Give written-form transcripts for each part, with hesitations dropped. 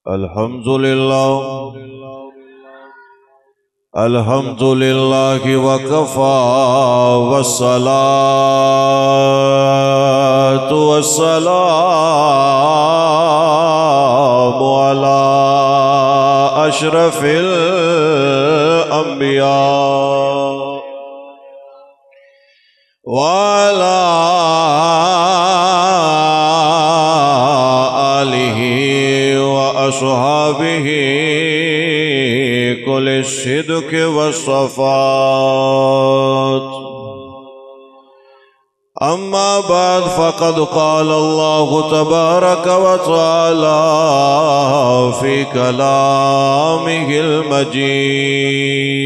الحمد لله وكفى والصلاة والسلام على أشرف الأنبياء وعلى آله وأصحابه كل الصدق والصفات. أما بعد فقد قال الله تبارك وتعالى في كلامه المجيد: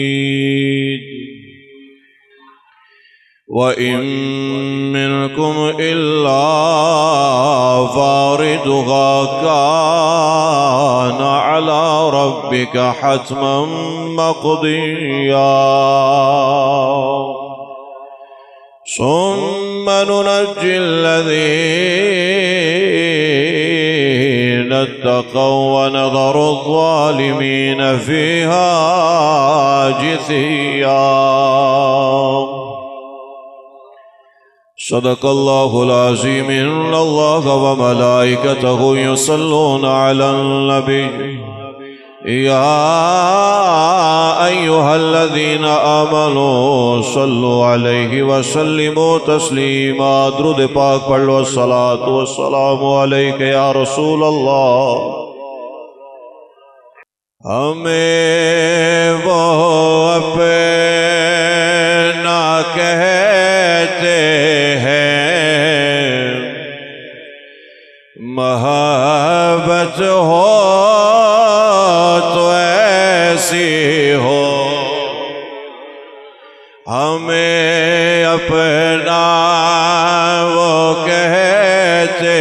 وَإِن مِّنكُمْ إِلَّا واردها كَانَ عَلَى رَبِّكَ حَتْمًا مَّقْضِيًّا ثُمَّ نُنَجِّي الَّذِينَ اتَّقَوْا وَنَذَرُ الظَّالِمِينَ فِيهَا جِثِيًّا. صدق الله العظيم. إن الله وملائكته يصلون على النبي يا أيها الذين آمنوا صلوا عليه وسلموا تسليما. درود پاک پڑھ لو. الصلاة والسلام عليك يا رسول الله. ہمیں وہ اپنا کہتے محبت ہو تو ایسی ہو. ہمیں اپنا وہ کہتے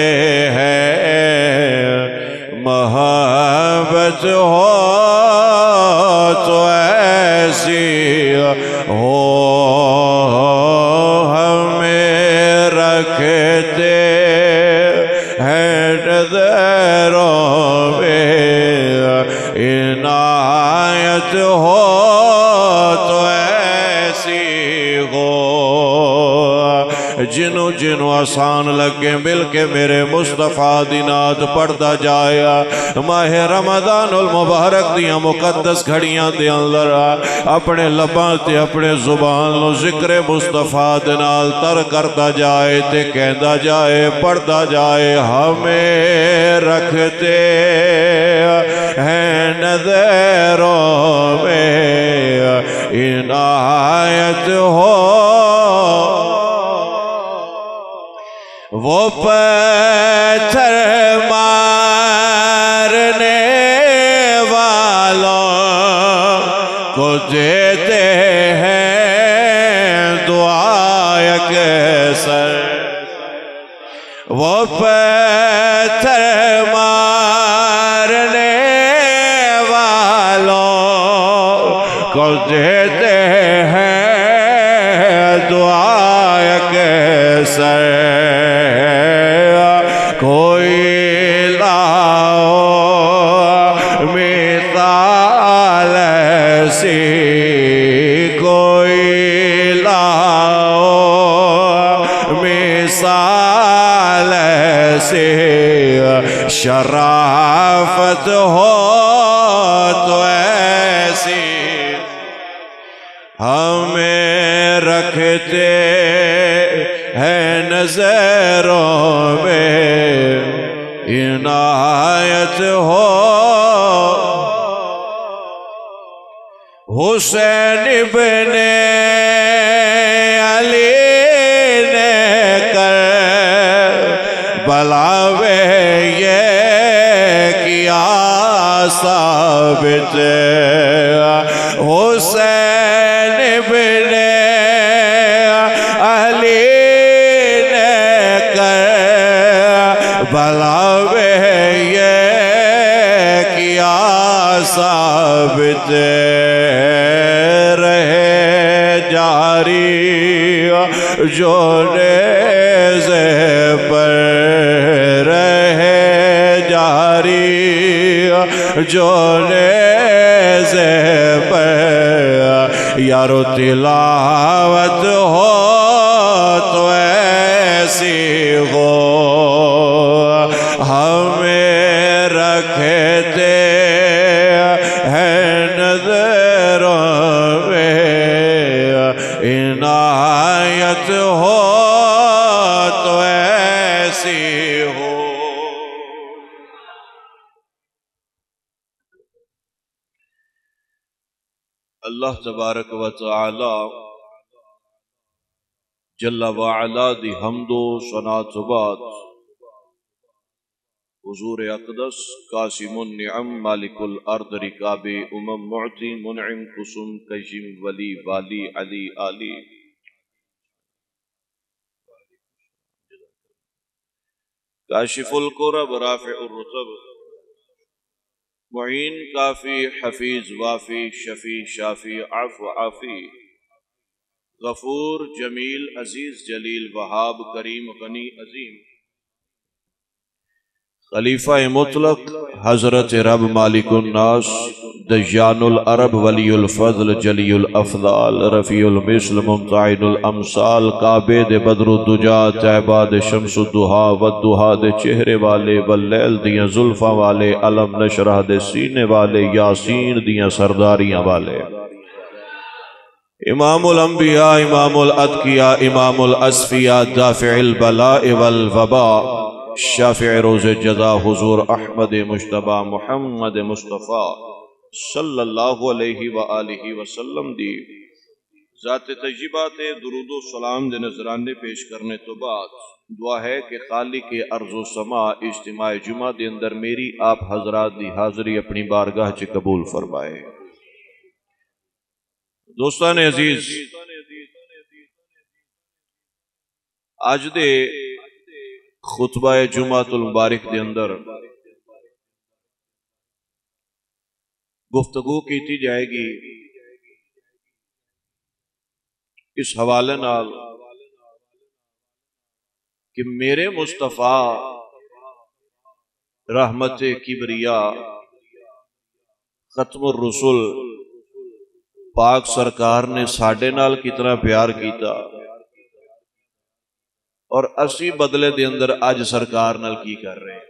ہیں محبت ہو تو ایسی ہو. ہمیں رکھتے عنایت ہو تو ایسی ہو. جنوں آسان لگے مل کے میرے مصطفیٰ دی نعت پڑھتا جایا. ماہ رمضان المبارک دیاں مقدس گھڑیاں دے اندر اپنے لباں تے اپنے زبان لو ذکر مصطفیٰ دے نال تر کرتا جائے تے کہندا جائے پڑھتا جائے. ہمیں رکھتے ہیں نظروں میں عنایت ہو. وہ پتھر مارنے والوں کو دیتے ہیں دعا کیسر. وہ پتھر مارنے والوں کو دیتے ہیں دعا کیسر. کوئی لاؤ مثال ایسی, کوئی لاؤ مثال ایسی, شرافت ہو تو ایسی. ہمیں رکھتے ہیں نظروں میں عنایت ہو. حسین ابن علی نے کربلا میں یہ کیا ثابت. حسین ابن علی نے کربلا میں یہ کیا ثابت. رہے جاری جو نیزے پر رہے جاری جو نیزے پر یارو تلاوت ہو تو ایسی ہو ہمیں رکھتے ہیں نظروں میں عنایت ہو تو ایسی ہو۔ اللہ تبارک و تعالی جل وعلا دی حمد و ثنا تو بعد حضور اقدس قاسم النعم مالک الارض رکاب معطی منعم قسم کشم ولی والی علی علی کاشف الکرب رافع الرتب معین کافی حفیظ وافی شفیع شافی عفو عافی غفور جمیل عزیز جلیل وہاب کریم غنی عظیم خلیفہ مطلق حضرت رب مالک الناس دجان العرب ولی الفضل جلی الافضال رفیع المثل ممتعن الامثال کعبے بدر الدجا تہباد شمس الدہا والدہا دے چہرے والے واللیل دیاں زلفاں والے علم نشرح دے سینے والے یاسین دیاں سرداریاں والے امام الانبیاء امام الاتقیاء امام الاسفیاء دافع البلاء والوباء شافع روز جزا حضور احمد مجتبی محمد مصطفیٰ صلی اللہ علیہ وآلہ وسلم دی ذات طیبات درود و سلام دے نذرانے پیش کرنے تو بعد دعا ہے کہ خالق ارض و سما اجتماع جمعہ دے اندر میری آپ حضرات دی حاضری اپنی بارگاہ چ قبول فرمائے۔ دوستان عزیز، آج دے خطبہ جمعۃ المبارک دے اندر گفتگو کیتی جائے گی اس حوالے نال کہ میرے مصطفیٰ رحمت کبریا ختم الرسل پاک سرکار نے ساڈے نال کتنا پیار کیتا اور اسی بدلے دے اندر اج سرکار نال کی کر رہے ہیں۔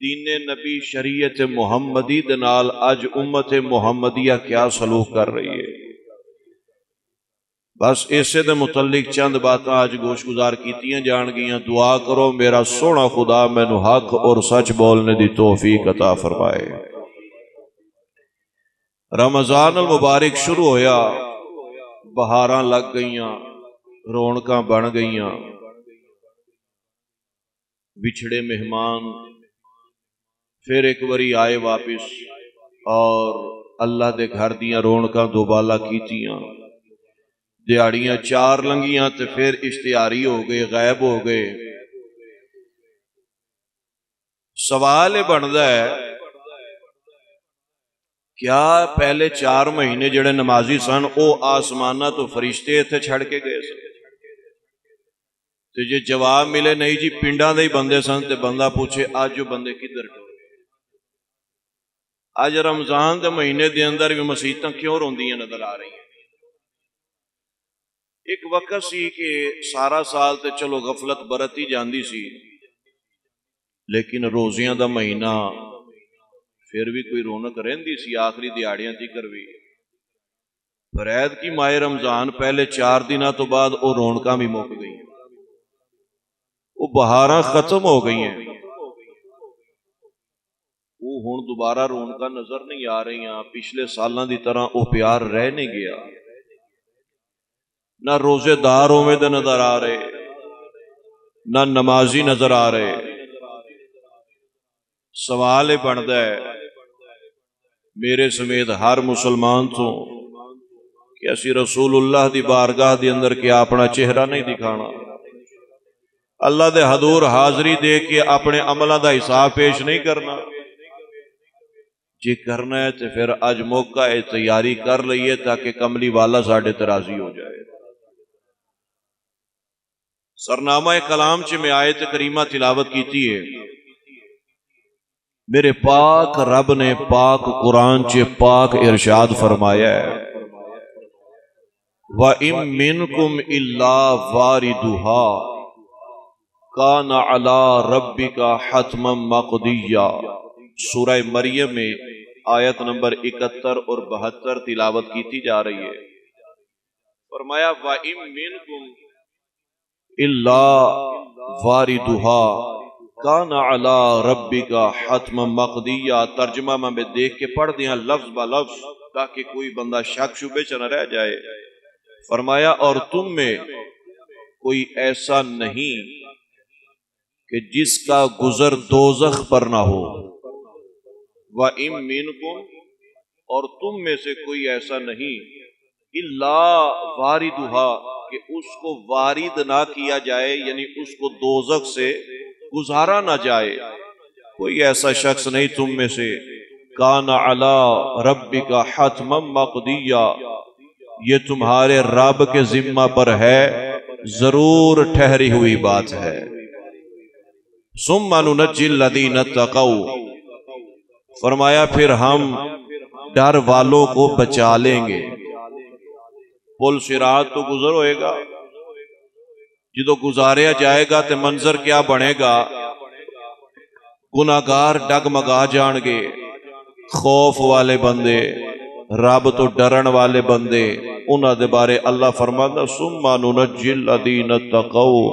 دین نبی شریعت محمدی دے نال اج امت محمدیہ کیا سلوک کر رہی ہے، بس اسے دے متعلق چند باتاں اج گوش گزار کیتیاں جان گیاں۔ دعا کرو میرا سونا خدا مینوں حق اور سچ بولنے دی توفیق عطا فرمائے۔ رمضان المبارک شروع ہویا، بہاراں لگ گئیاں، رونقاں بن گئیاں، بچھڑے مہمان پھر ایک باری آئے واپس اور اللہ دے گھر دیاں رونقاں دوبالا کیتیاں، دیہاڑیاں چار لنگیاں تے پھر اشتہاری ہو گئے، غائب ہو گئے۔ سوال بندا ہے کیا پہلے 4 مہینے جڑے نمازی سن او آسمانہ تو فرشتے اتنے چھڑ کے گئے سن؟ تو جے جواب ملے نہیں جی پنڈاں دے ہی بندے سن تے بندہ پوچھے آج جو بندے کدھر ٹر گئے؟ آج رمضان دے مہینے دے اندر بھی مسیتاں کیوں روندیاں نظر آ رہی ہیں؟ ایک وقت سی کہ سارا سال تے چلو غفلت برتی جاندی سی، لیکن روزیاں دا مہینہ پھر بھی کوئی رونق رہندی سی آخری دیہاڑیاں تیکر بھی۔ فرید کی ماہ رمضان پہلے 4 دنوں تو بعد وہ رونقاں بھی مک گئی، وہ بہاراں ختم ہو گئی ہیں، وہ ہن دوبارہ رونقاں نظر نہیں آ رہی ہیں۔ پچھلے سالاں دی طرح وہ پیار رہ نہیں گیا، نہ روزے دار اوویں دے نظر آ رہے، نہ نمازی نظر آ رہے۔ سوال یہ بنتا ہے میرے سمیت ہر مسلمان تو کہ اسی رسول اللہ دی بارگاہ دی اندر کیا اپنا چہرہ نہیں دکھانا، اللہ دے حضور حاضری دے کے اپنے عملہ دا حساب پیش نہیں کرنا؟ جی کرنا ہے تو پھر اج موقع ہے تیاری کر لئیے تاکہ کملی والا ساڑھے ترازی ہو جائے۔ سرنامہ کلام چ میں آیت کریمہ تلاوت کیتی ہے، میرے پاک رب نے پاک قرآن چ پاک ارشاد فرمایا ہے وَإِن مِّنكُمْ إِلَّا وَارِدُهَا كَانَ عَلَىٰ رَبِّكَ حَتْمًا مَّقْضِيًّا۔ سورہ مریم میں آیت نمبر 71 اور 72 تلاوت کیتی جا رہی ہے۔ فرمایا وَإِن مِّنكُمْ إِلَّا وَارِدُهَا کان علی ربک حتما مقضیہ۔ ترجمہ میں دیکھ کے پڑھ دیا لفظ با لفظ تاکہ کوئی بندہ شک شبے چ نہ رہ جائے۔ فرمایا اور تم میں کوئی ایسا نہیں کہ جس کا گزر دوزخ پر نہ ہو۔ وَإِن مِّنكُمْ اور تم میں سے کوئی ایسا نہیں الا واردھا کہ اس کو وارد نہ کیا جائے، یعنی اس کو دوزخ سے گزارا نہ جائے۔ کوئی ایسا شخص نہیں تم میں سے کان علی ربک حتما مقضیہ، یہ تمہارے رب کے ذمہ پر ہے، ضرور ٹھہری ہوئی بات ہے۔ ثم ننجی الذین اتقوا، فرمایا پھر ہم ڈر والوں کو بچا لیں گے۔ پل صراط تو گزر ہوئے گا، جدو گزاریا جائے گا تے منظر کیا بنے گا؟ گناہگار ڈگمگا جان گے، خوف والے بندے، رب تو ڈرن والے بندے، انہاں دے بارے اللہ فرماندا ثم ننجی الذین اتقوا،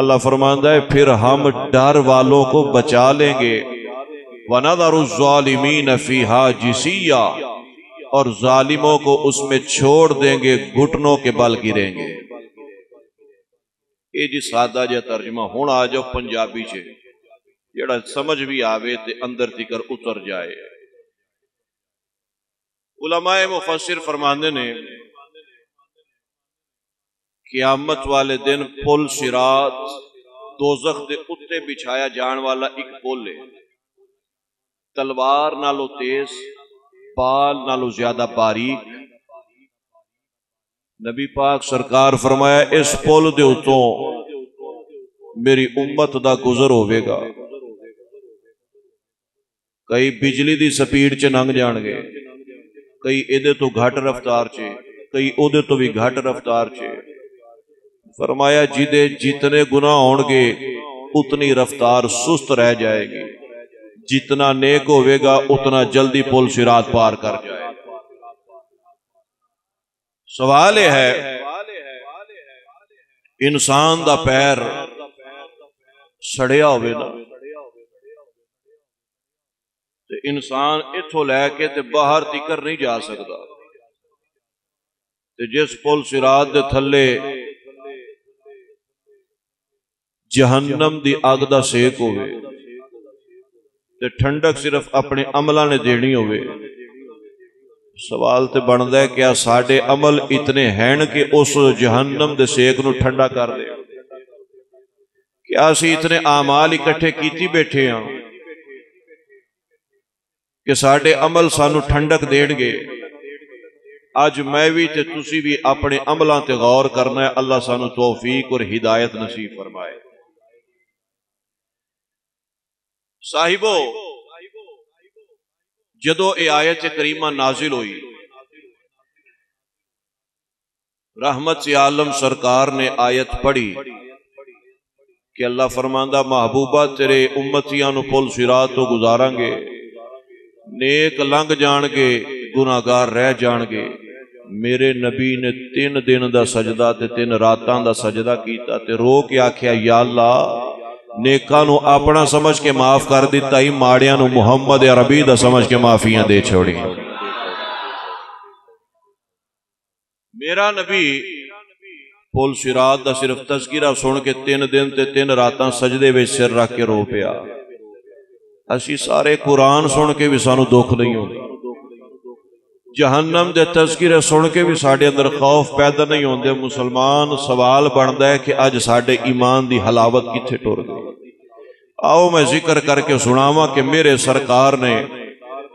اللہ فرماندا ہے پھر ہم ڈر والوں کو بچا لیں گے۔ وَنَذَرُ الظَّالِمِينَ فِيهَا جِثِيًّا، اور ظالموں کو اس میں چھوڑ دیں گے، گھٹنوں کے بل گریں گے۔ یہ جی سادہ جا ترجمہ، ہون آ جاؤ پنجابی چ جڑا سمجھ بھی آوے تے اندر تکر اتر جائے۔ علماء مفسر فرماندے نے قیامت والے دن پل صراط دوزخ دے اتے بچھایا جان والا ایک پل ہے، تلوار نالو تیز، بال نالو زیادہ باریک۔ نبی پاک سرکار فرمایا اس پل دے اتوں میری امت دا گزر ہوئے گا، کئی بجلی دی سپیڈ چ لنگ جان گے، کئی ایدے تو گھٹ رفتار چ، کئی اودے تو بھی گھٹ رفتار چ۔ فرمایا جدے جتنے گناہ ہون گے اتنی رفتار سست رہ جائے گی، جتنا نیک ہوئے گا اتنا جلدی پل صراط پار کر جائے۔ سوال یہ ہے انسان دا پیر سڑیا ہوئے نا تے انسان اتھو لے کے تے باہر تکر نہیں جا سکتا، تے جس پل صراط دے تھلے جہنم دی اگ دا سیک ہوئے تے ٹھنڈک صرف اپنے عملہ نے دینی ہوئے۔ سوال تے بندا ہے کیا ساڑے عمل اتنے ہیں کہ اس جہنم دے سیک نو ٹھنڈا کر دے؟ کیا اسی اتنے اعمال اکٹھے کیتی بیٹھے ہیں کہ ساڑے عمل سانو ٹھنڈک دین گے؟ آج میں بھی تے تسی بھی اپنے عملان تے غور کرنا ہے، اللہ سانو توفیق اور ہدایت نصیب فرمائے۔ صاحبو جدو اے آیت کریمہ نازل ہوئی، رحمت سے عالم سرکار نے آیت پڑھی کہ اللہ فرماندہ محبوبہ تیرے امتیاں نو پل صراط تو گزاراں گے، نیک لنگ جان گے، گناہگار رہ جان گے۔ میرے نبی نے 3 دن دا سجدہ تے 3 راتاں دا سجدہ کیتا تے رو کے آکھیا یا اللہ نیکاں نو اپنا سمجھ کے معاف کر دیتا ہی، ماڑیاں نو محمد عربی دا سمجھ کے معافیاں دے چھوڑی۔ میرا نبی پل صراط دا صرف تذکرہ سن کے 3 دن تے 3 راتاں سجدے وچ سر رکھ کے رو پیا۔ اسی سارے قرآن سن کے بھی سانو دکھ نہیں ہوندی، جہنم دے تذکرے سن کے بھی ساڑے اندر خوف پیدا نہیں ہوندے۔ مسلمان سوال بندا ہے کہ اج ساڑے ایمان دی حلاوت کتھے ٹر گئی؟ آؤ میں ذکر کر کے سناواں کہ میرے سرکار نے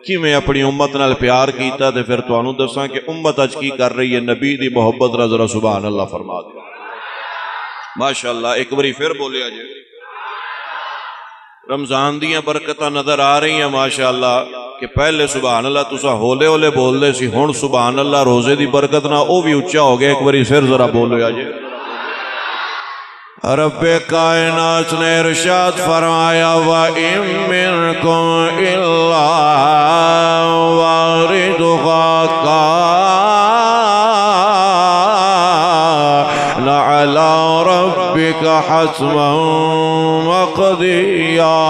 کی میں اپنی امت نال پیار کیتا تے پھر تانوں دساں کہ امت اج کی کر رہی ہے۔ نبی دی محبت ذرا سبحان اللہ فرما دے۔ ماشاءاللہ ایک باری پھر بولیا جائے۔ رمضان دیاں برکتاں نظر آ رہی ہیں ماشاءاللہ کہ پہلے سبحان اللہ تسا ہولے ہولے بول دے سی، ہن سبحان اللہ روزے دی برکت نہ او بھی اچھا ہو گیا، ایک باری پھر ذرا بولو آجے۔ رب کائنات نے ارشاد فرمایا وَإِن مِّنكُمْ إِلَّا وَارِدُهَا كَانَ عَلَى رَبِّكَ حَتْمًا مَّقْضِيًّا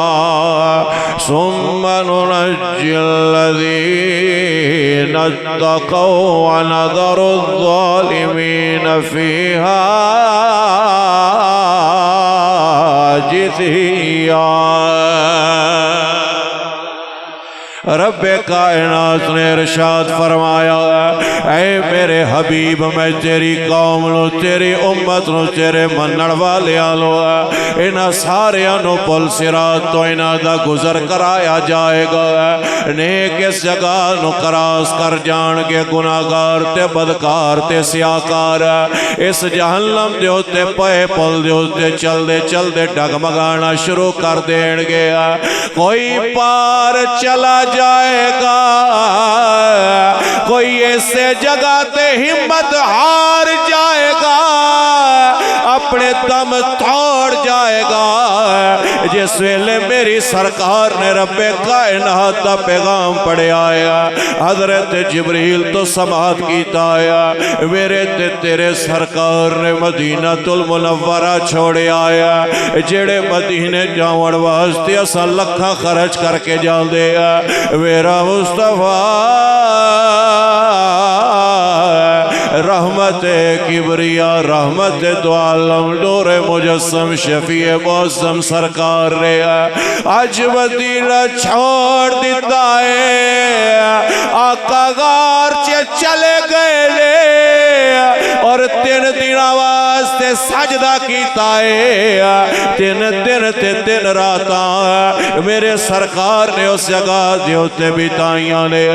ثُمَّ نُنَجِّي الَّذِينَ اتَّقَوْا وَنَذَرُ الظَّالِمِينَ فِيهَا جثیا۔ رب کائنات نے ارشاد فرمایا اے میرے حبیب میں تیری قوم نو، تیری امت نو، تیرے منن والیاں نو انہاں ساریاں نو پل صراط تو انہاں دا گزر کرایا جائے گا۔ نیک اس جگہ نو کراس کر جان کے گناہگار تے بدکار تے سیاکار اس جہنم دے ہوتے پے پل دے ہوتے چل دے ڈگمگانا شروع کر دین گیا۔ کوئی پار چلا جائے گا، کوئی ایسے جگہ تے ہمت ہار جائے گا، اپنے دم توڑ جائے گا جس ویلے میری سرکار نے رب کائنات دا پیغام پڑھے آیا، حضرت جبریل تو سماعت کیتا آیا، میرے تے تیرے سرکار نے مدینہ المنورہ چھوڑے آیا، جڑے مدینے جاون واسطے اسا لکھاں خرچ کر کے جان دے میرا مصطفیٰ رحمت کبریا رحمت دو عالم نور مجسم شفیع موسم سرکار نے آج مدینہ چھوڑ دیتا ہے، آقا غار چلے گئے لے اور 3 دن واسطے سجدہ کیتا ہے، 3 دن تے 3 راتاں میرے سرکار نے اس جگہ دیوتے بتائیاں نے۔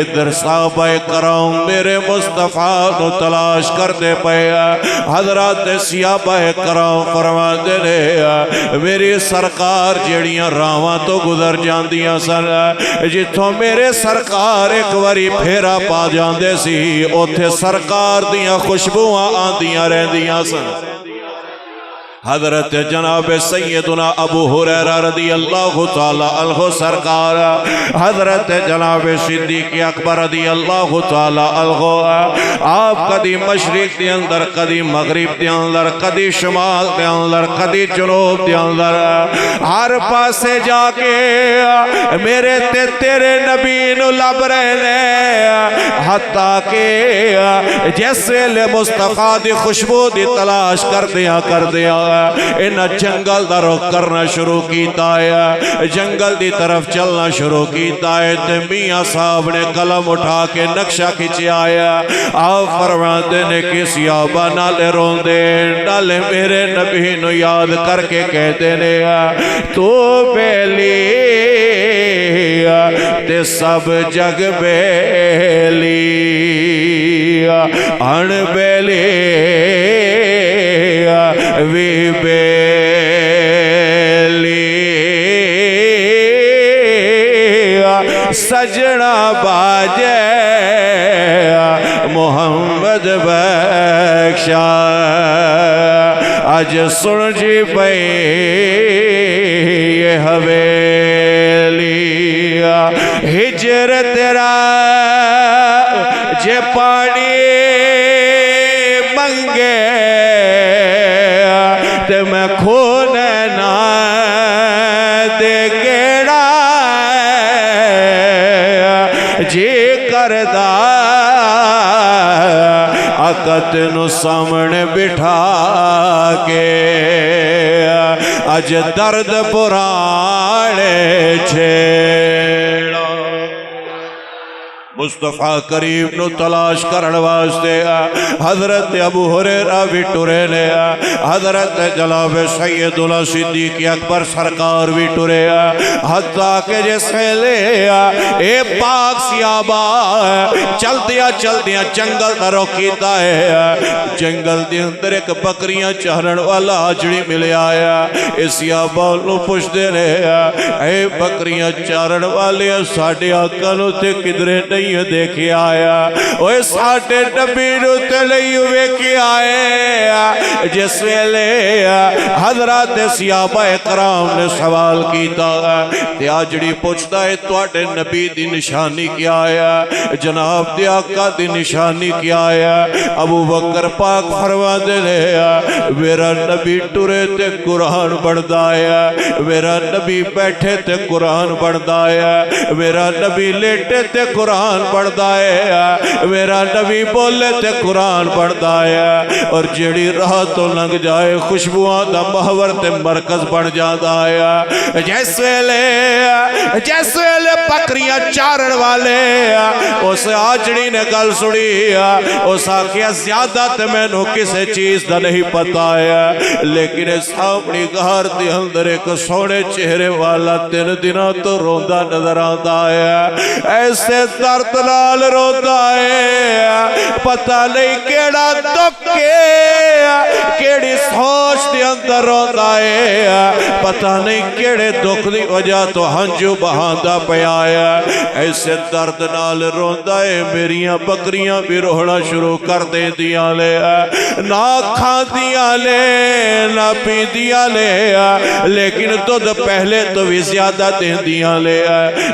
ادھر صحابہ کرام میرے مصطفیٰ نو تلاش کرتے پے، حضرات صحابہ کرام فرماتے نے میری سرکار جیڑیاں راواں تو گزر جاندیاں سن، جتھوں میرے سرکار ایک واری پھیرا پا جاندے سی اوتھے سرکار دیاں خوشبوئاں آندیاں رہندیاں سن۔ حضرت جناب سیدنا ابو ہریرہ رضی اللہ تعالی عنہ سرکار، حضرت جناب صدیق اکبر رضی اللہ تعالی عنہ، آپ کدی مشرق دے اندر، کدی مغرب دے اندر، کدی شمال دے اندر، کدی جنوب دے اندر، ہر پاسے جا کے میرے تے تیرے نبی نو لب رہے نے، حتیٰ کہ جس ویلے مصطفیٰ دی خوشبو دی تلاش کر دیا انہاں جنگل دا رخ کرنا شروع کیتا ہے، جنگل دی طرف چلنا شروع کیتا ہے، تے میاں صاحب نے قلم اٹھا کے نقشہ کھچے آیا، آپ فرماتے نے کسی آبا نالے رون دے نالے میرے نبی نو یاد کر کے کہتے نے تو بیلی تے سب جگ بیلی ان بیلی وی بیلی سجنا باجے محمد بخشا آج سن جی پئی یہ حویلی ہجر تیرا جے پانی منگے تے میں خون نہ دے گیڑا جی کردہ آقت نو سامنے بٹھا کے اج درد پرانے چھیڑا۔ مصطفیٰ کریم نو تلاش کرن واسطے حضرت ابو ہریرہ بھی ٹرے لے حضرت جناب سیدنا صدیق اکبر سرکار بھی ٹرے حتیٰ کہ جیسے لے اے پاک سیابہ چلدیا چلدیا جنگل دا روکیتا ہے جنگل دی اندر ایک بکریاں چہرن والا آجڑی ملے آیا اس سیابہ نو پوچھ دے لے اے بکریاں چہرن والے ساڑھے آقا نو تے کدرے نہیں دیکھے آیا اوہ ساڑھے نبی نو تے نہیں دیکھے آئے جس ویلے حضرات صحابہ اکرام نے سوال کیتا تے آجڑی پوچھتا ہے تواڈے نبی دی نشانی کیا ہے جناب دے آقا دی نشانی کیا ہے ابو بکر پاک فرما دے لے میرا نبی ٹرے تے قرآن پڑھدا ہے میرا نبی بیٹھے تے قرآن پڑھدا ہے میرا نبی لیٹے تے قرآن پڑھدا ہے میرا نبی بولے تے قرآن پڑھدا ہے اور جیڑی راہ تو لنگ جائے خوشبوان دا محور تے مرکز بڑھ جاتا ہے جیسے لے بکریاں چارن والے اس آجڑی نے گل سڑی اس آکھیا زیادہ تے میں نو کسے چیز دا نہیں پتا ہے لیکن سامنی گھر دی اندر ایک سونے چہرے والا 3 دنہ تو روندہ نظر آتا ہے ایسے درد نال روندہ ہے پتہ نہیں کیڑا دکھے کیڑی سوچ دی اندر روندہ ہے پتہ نہیں کیڑے دکھ دی وجہ تو ہنجو بہاندہ پہ آیا ایسے درد نال روندہ ہے میریاں بکریاں بھی رونا شروع کر دے دیا لے نہ کھا دیا لے نہ پی دیا لے لیکن دودھ پہلے تو بھی زیادہ دے دیا لے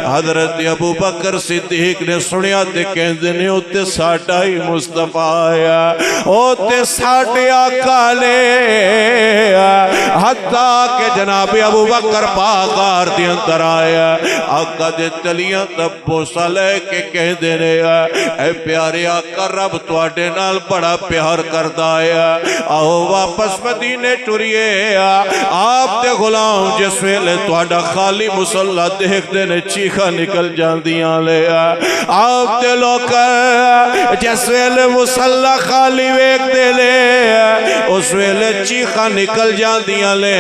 حضرت ابو بکر صدیق نے سنیا تے کہندے نے اوتے ساڑھا ہی مصطفیٰ آیا اوتے ساڑھے آقا لے حتیٰ کہ جناب ابو بکر پاکار دی اندر آیا آقا دے تلیاں تب بوسا لے کے کہہ دے رہے اے پیارے آقا رب تواڈے نال بڑا پیار کردا آیا آؤ واپس مدینے ٹریے آپ دے غلام جس ویلے تواڈا خالی مسلح دیکھ دے نے چیخا نکل جاندیاں لے آپ دے لوکر جس ویلے مسلح خالی ویک دے لے اس ویلے چیخا نکل جاندیاں لے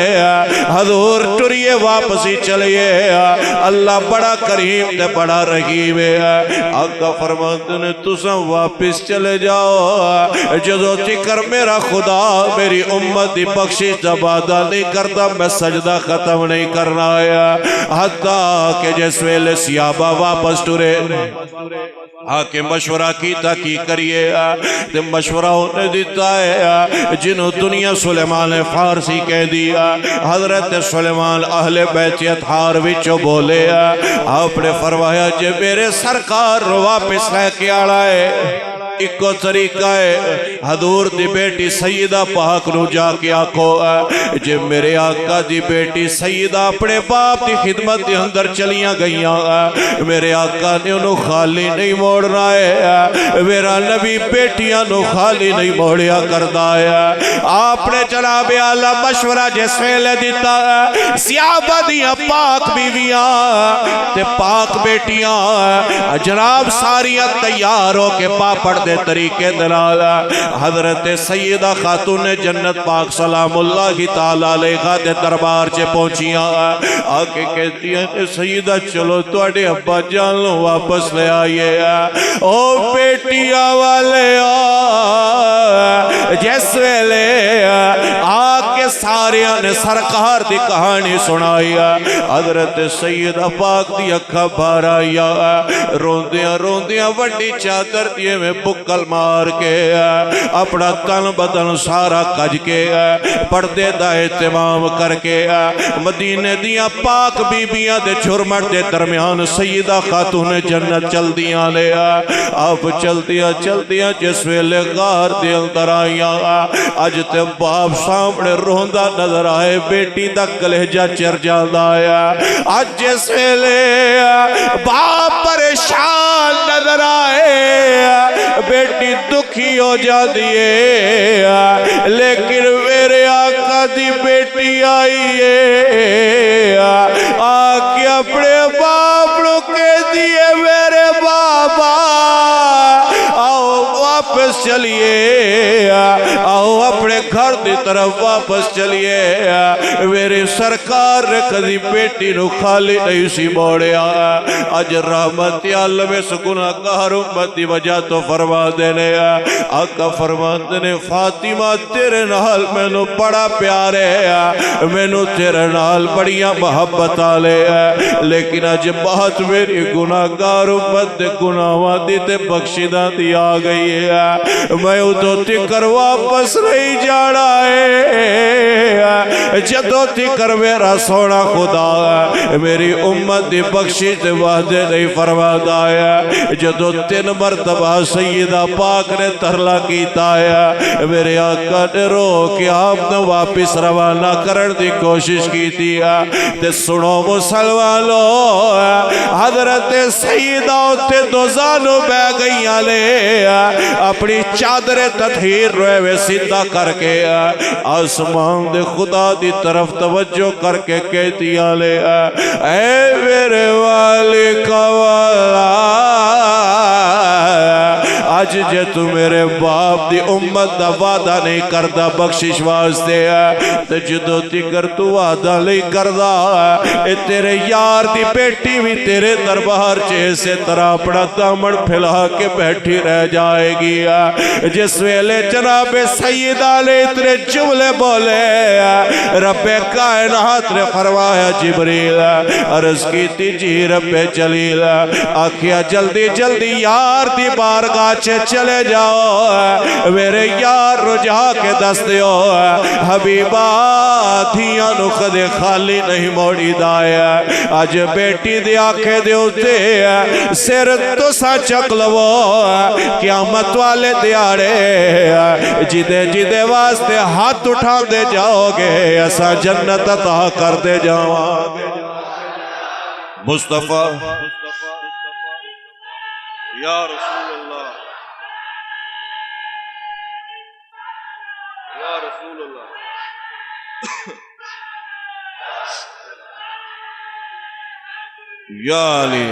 حضور ٹریے واپسی چلیے اللہ بڑا کریم تے بڑا رحیم ہے آقا فرماتے نے تساں واپس چلے جاؤ جدو تکر میرا خدا میری امت دی بخشش زبادہ نہیں کرتا میں سجدہ ختم نہیں کرنا ہے حتیٰ کہ جس ویلے سیابہ واپس ٹرے آکے مشورہ کیتا کی کریے تے مشورہ ہونے دیتا ہے جنہوں دنیا سلیمان فارسی کہہ دیا حضرت سلیمان اہل بیت اطہار وچو بولے آپ نے فرمایا جے میرے سرکار واپس لے کے آڑائے ایکو طریقہ ہے حضور دی بیٹی سیدہ پاک نو جا کے آکھو جے میرے آقا دی بیٹی سیدہ اپنے باپ دی خدمت دی اندر چلیاں گئیاں میرے آقا نے انہوں خالی نہیں موڑنا ہے میرا نبی بیٹیاں نو خالی نہیں موڑیا کردا ہے آپ نے جناب اعلیٰ مشورہ جیسے لے دیتا ہے سیابہ دیاں پاک بیویاں تے پاک بیٹیاں جناب ساریاں تیار ہو کے پاپڑ دے طریقے دلالا حضرت سیدہ خاتون جنت پاک سلام اللہ تعالیٰ علیہ دے دربار چے پہنچیاں آکے کہتی ہیں سیدہ چلو توڑے ابا جان لو واپس لے آئیے او بیٹیاں والے جیسے لے آکے ساریاں نے سرکار دی کہانی سنائی حضرت سیدہ پاک دی اکھا بھار آئی روندیاں وڈی چادر دیئے میں بکل مار کے اپنا تن بدن سارا کج کے پردے دا اہتمام کر کے مدینے دیاں پاک بیبیاں دے جھرمٹ دے درمیان سیدہ خاتون جنت چل دیاں لے آپ چل دیاں جس ویلے غار دے اندر آئیاں اج تے باپ سامنے روندہ نظر آئے بیٹی دا کلہجہ چر جاندہ آیا اج جس ویلے باپ پریشان نظر آئے بیٹی دکھی ہو جا دیئے لیکن میرے آقا دی بیٹی آئی ہے آکے اپنے باپ لو کے دیئے میرے بابا چلیے آؤ اپنے گھر دی طرف واپس چلیے میری سرکار نے کدی بیٹی نو خالی نہیں سی موڑیا اج رحمت عالم اس گناہگار امت دی وجہ تو فرما دینے آقا فرماتے نے فاطمہ تیرے نال میں نو بڑا پیارے میں نو تیرے نال بڑیاں محبت آلے لیکن اج بہت میری گناہگار امت دے گناہاں دی تے بخشیدہ دی آ گئی ہے میں ادھو تکر واپس نہیں جانا ہے جدو تکر میرا سونا خدا میری امت دی بخشی تے وعدے نہیں فرماتا ہے جدو 3 مرتبہ سیدہ پاک نے ترلا کیتا ہے میرے آقا نے رو کہ آپ نے واپس روانہ کرن دی کوشش کی تھی تے سنو مسلمانو حضرت سیدہ تے دوزانو بے گئیاں لے اپنی چادر تطہیر روئے وے سیدھا کر کے آسمان دے خدا دی طرف توجہ کر کے کہتی آلے اے میرے والی کا والا آج جے تو میرے باپ دی امت دا وعدہ نہیں کردہ بخشش واسطے تے جدو تکر تو وعدہ نہیں کردہ اے تیرے یار دی بیٹی بھی تیرے دربار جیسے طرح اپنا دامن پھیلا کے بیٹھی رہ جائے گی جس ویلے جناب سیدہ نے اتنے جملے بولے رب کائنات نے فرمایا جبریل عرض کی تھی جی رب جلیل آکھیا جلدی جلدی یار دی بارگاہ چلے جاؤ میرے یار رجا کے دس دیو حبیبہ دھیاں نو کدے خالی نہیں موڑی دایا آج بیٹی دی آنکھیں دیو تے سر تو سا چک لو قیامت والے دیارے جدے جدے واسطے ہاتھ اٹھا دے جاؤ گے ایسا جنت عطا کر دے جاؤ مصطفیٰ یا رسول اللہ یا رسول اللہ یا علی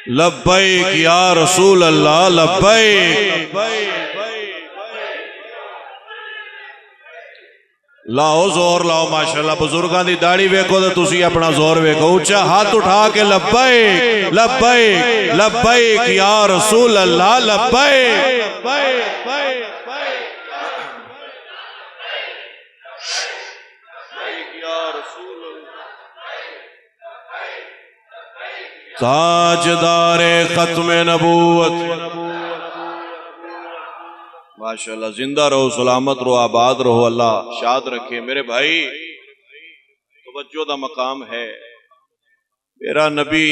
لبیک یا رسول اللہ لبیک لاؤ زور لاؤ ماشاءاللہ بزرگان دی داڑھی ویکھو تو تسی اپنا زور ویکھو اونچا ہاتھ اٹھا کے لبیک لبیک لبیک یا رسول اللہ لبیک تاجدار ختم نبوت ماشاءاللہ زندہ رہو سلامت رہو آباد رہو اللہ شاد رکھے میرے بھائی توجہ دا مقام ہے میرا نبی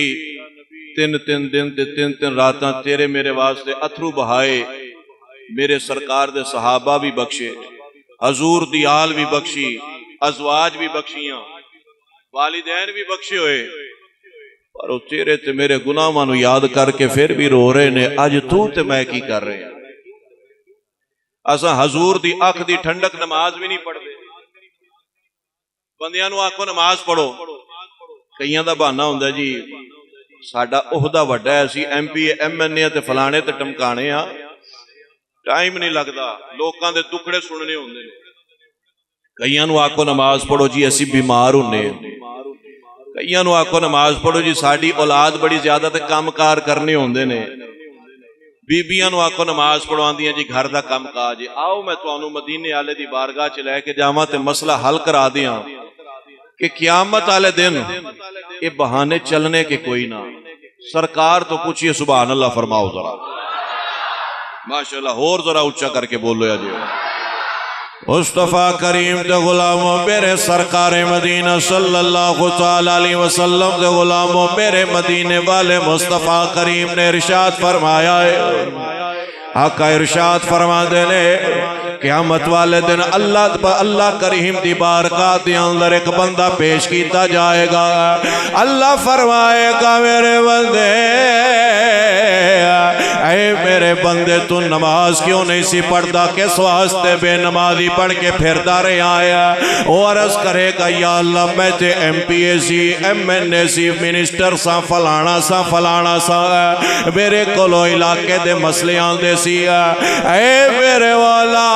3 دن تے 3 راتاں تیرے میرے واسطے اتھرو بہائے میرے سرکار دے صحابہ بھی بخشے حضور دی آل بھی بخشی ازواج بھی بخشیاں والدین بھی بخشے ہوئے پر وہ تیرے تے میرے گناہاں نو یاد کر کے پھر بھی رو رہے نے اج تو تے میں کی کر رہے ہیں اساں حضور دی اکھ دی ٹھنڈک نماز بھی نہیں پڑھتے بندیاں نو آکھو نماز پڑھو کئیاں دا بہانہ ہوندا جی ساڈا عہدہ وڈا ہے اسی ایم پی ایم این اے تے فلانے تے ٹمکانے ہاں ٹائم نہیں لگدا لوکاں دے ٹکڑے سننے ہوندے کئیاں نو آکھو نماز پڑھو جی اسی بیمار ہونے کئیاں نو آکھو نماز پڑھو جی ساڈی اولاد بڑی زیادہ تے کام کار کرنے ہوندے نے بیبیاں نو آکھو نماز پڑھواندیاں جی گھر دا کام کاج آؤ میں تانوں مدینے والے دی بارگاہ چ لے کے جاواں تے مسئلہ حل کرا دیاں کہ قیامت والے دن یہ بہانے چلنے کے کوئی نہ سرکار تو پوچھئے سبحان اللہ فرماؤ ذرا ماشاءاللہ اور ذرا اونچا کر کے بولو یا جی مصطفیٰ کریم دے غلاموں میرے سرکار مدینہ صلی اللہ علیہ وسلم دے غلاموں میرے مدینے والے مصطفیٰ کریم نے ارشاد فرمایا ہے آقا ارشاد فرما دینے قیامت والے دن اللہ کریم دی بارگاہ دے اندر ایک بندہ پیش کیتا جائے گا اللہ فرمائے گا میرے بندے اے میرے بندے تو نماز کیوں نہیں سی پڑھدا، کس واسطے بے نمازی پڑھ کے پھردا رہے آیا؟ وہ عرض کرے گا یا اللہ میں تے ایم پی اے سی، ایم این اے سی، منسٹر سا، فلانا سا میرے کولو علاقے دے مسئلے آندے سی، اے میرے والا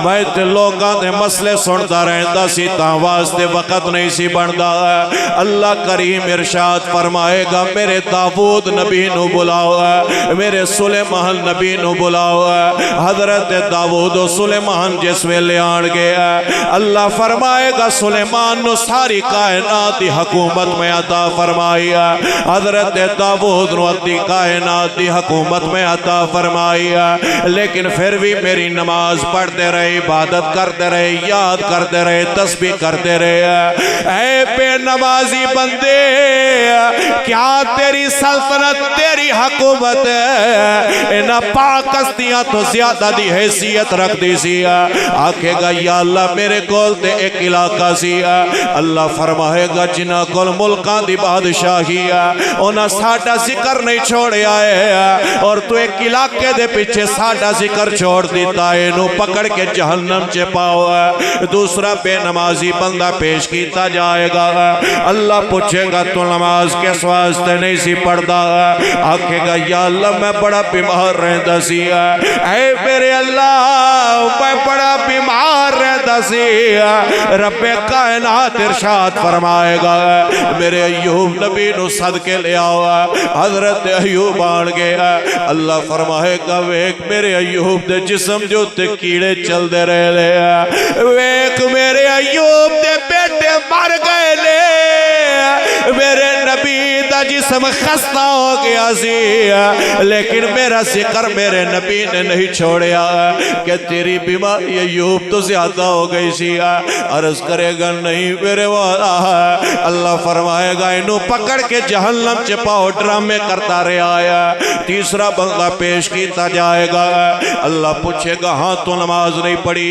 میں تے لوگاں دے مسئلے سنتا رہندا سی، تاں واسطے وقت نہیں سی بندا۔ اللہ کریم ارشاد فرمائے گا میرے داؤد نبی نو بلاؤ، میرے سلیمان نبی نو بلاؤ۔ حضرت داؤد و سلیمان جس ویلے آن گیا، اللہ فرمائے گا سلیمان نو ساری کائنات دی حکومت میں عطا فرمائی، حضرت داؤد نو ادھی کائنات دی حکومت میں عطا فرمائی، لیکن پھر بھی میری نماز پڑھتے رہے، عبادت کرتے رہے، یاد کرتے رہے، تسبیح کرتے رہے۔ اے بے نمازی بندے، کیا تیری سلطنت، تیری حکومت انہاں پاکستیاں تو زیادہ دی حیثیت رکھ دی سی؟ آکھے گا یا اللہ میرے کول تے ایک علاقہ سی، اللہ فرمائے گا جنہاں کول ملکان دی بادشاہی انہاں ساڈا ذکر نہیں چھوڑیا ہے، اور تو ایک علاقے دے پیچھے ساڈا ذکر چھوڑ دیتا ہے، انہوں پکڑ کے جہنم چے پاؤ۔ دوسرا بے نمازی بندہ پیش کیتا جائے گا، اللہ پوچھے گا تو نماز کس واسطے نہیں سی پڑھدا؟ آکھے گا یا اللہ میں بڑا بیمار رہندا سی، اے میرے اللہ میں بڑا بیمار رہندا سی۔ رب کائنات ارشاد فرمائے گا میرے ایوب نبی نو صدقے لے آؤ۔ حضرت ایوب آن گیا، اللہ فرمائے گا ویک میرے ایوب دے جسم جو تے کیڑے چل دے رہے لے، ویک میرے ایوب دے بیٹے مر گئے لے، میرے نبی دا جسم خستہ ہو گیا سی، لیکن میرا ذکر میرے نبی نے نہیں چھوڑیا کہ تیری بیماری ایوب تو زیادہ ہو گئی سی۔ عرض کرے گا نہیں میرے والا، اللہ فرمائے گا انہوں پکڑ کے جہنم چپاؤ، ڈرامے کرتا رہے آیا۔ تیسرا بندہ پیش کیتا جائے گا، اللہ پوچھے گا ہاں تو نماز نہیں پڑھی؟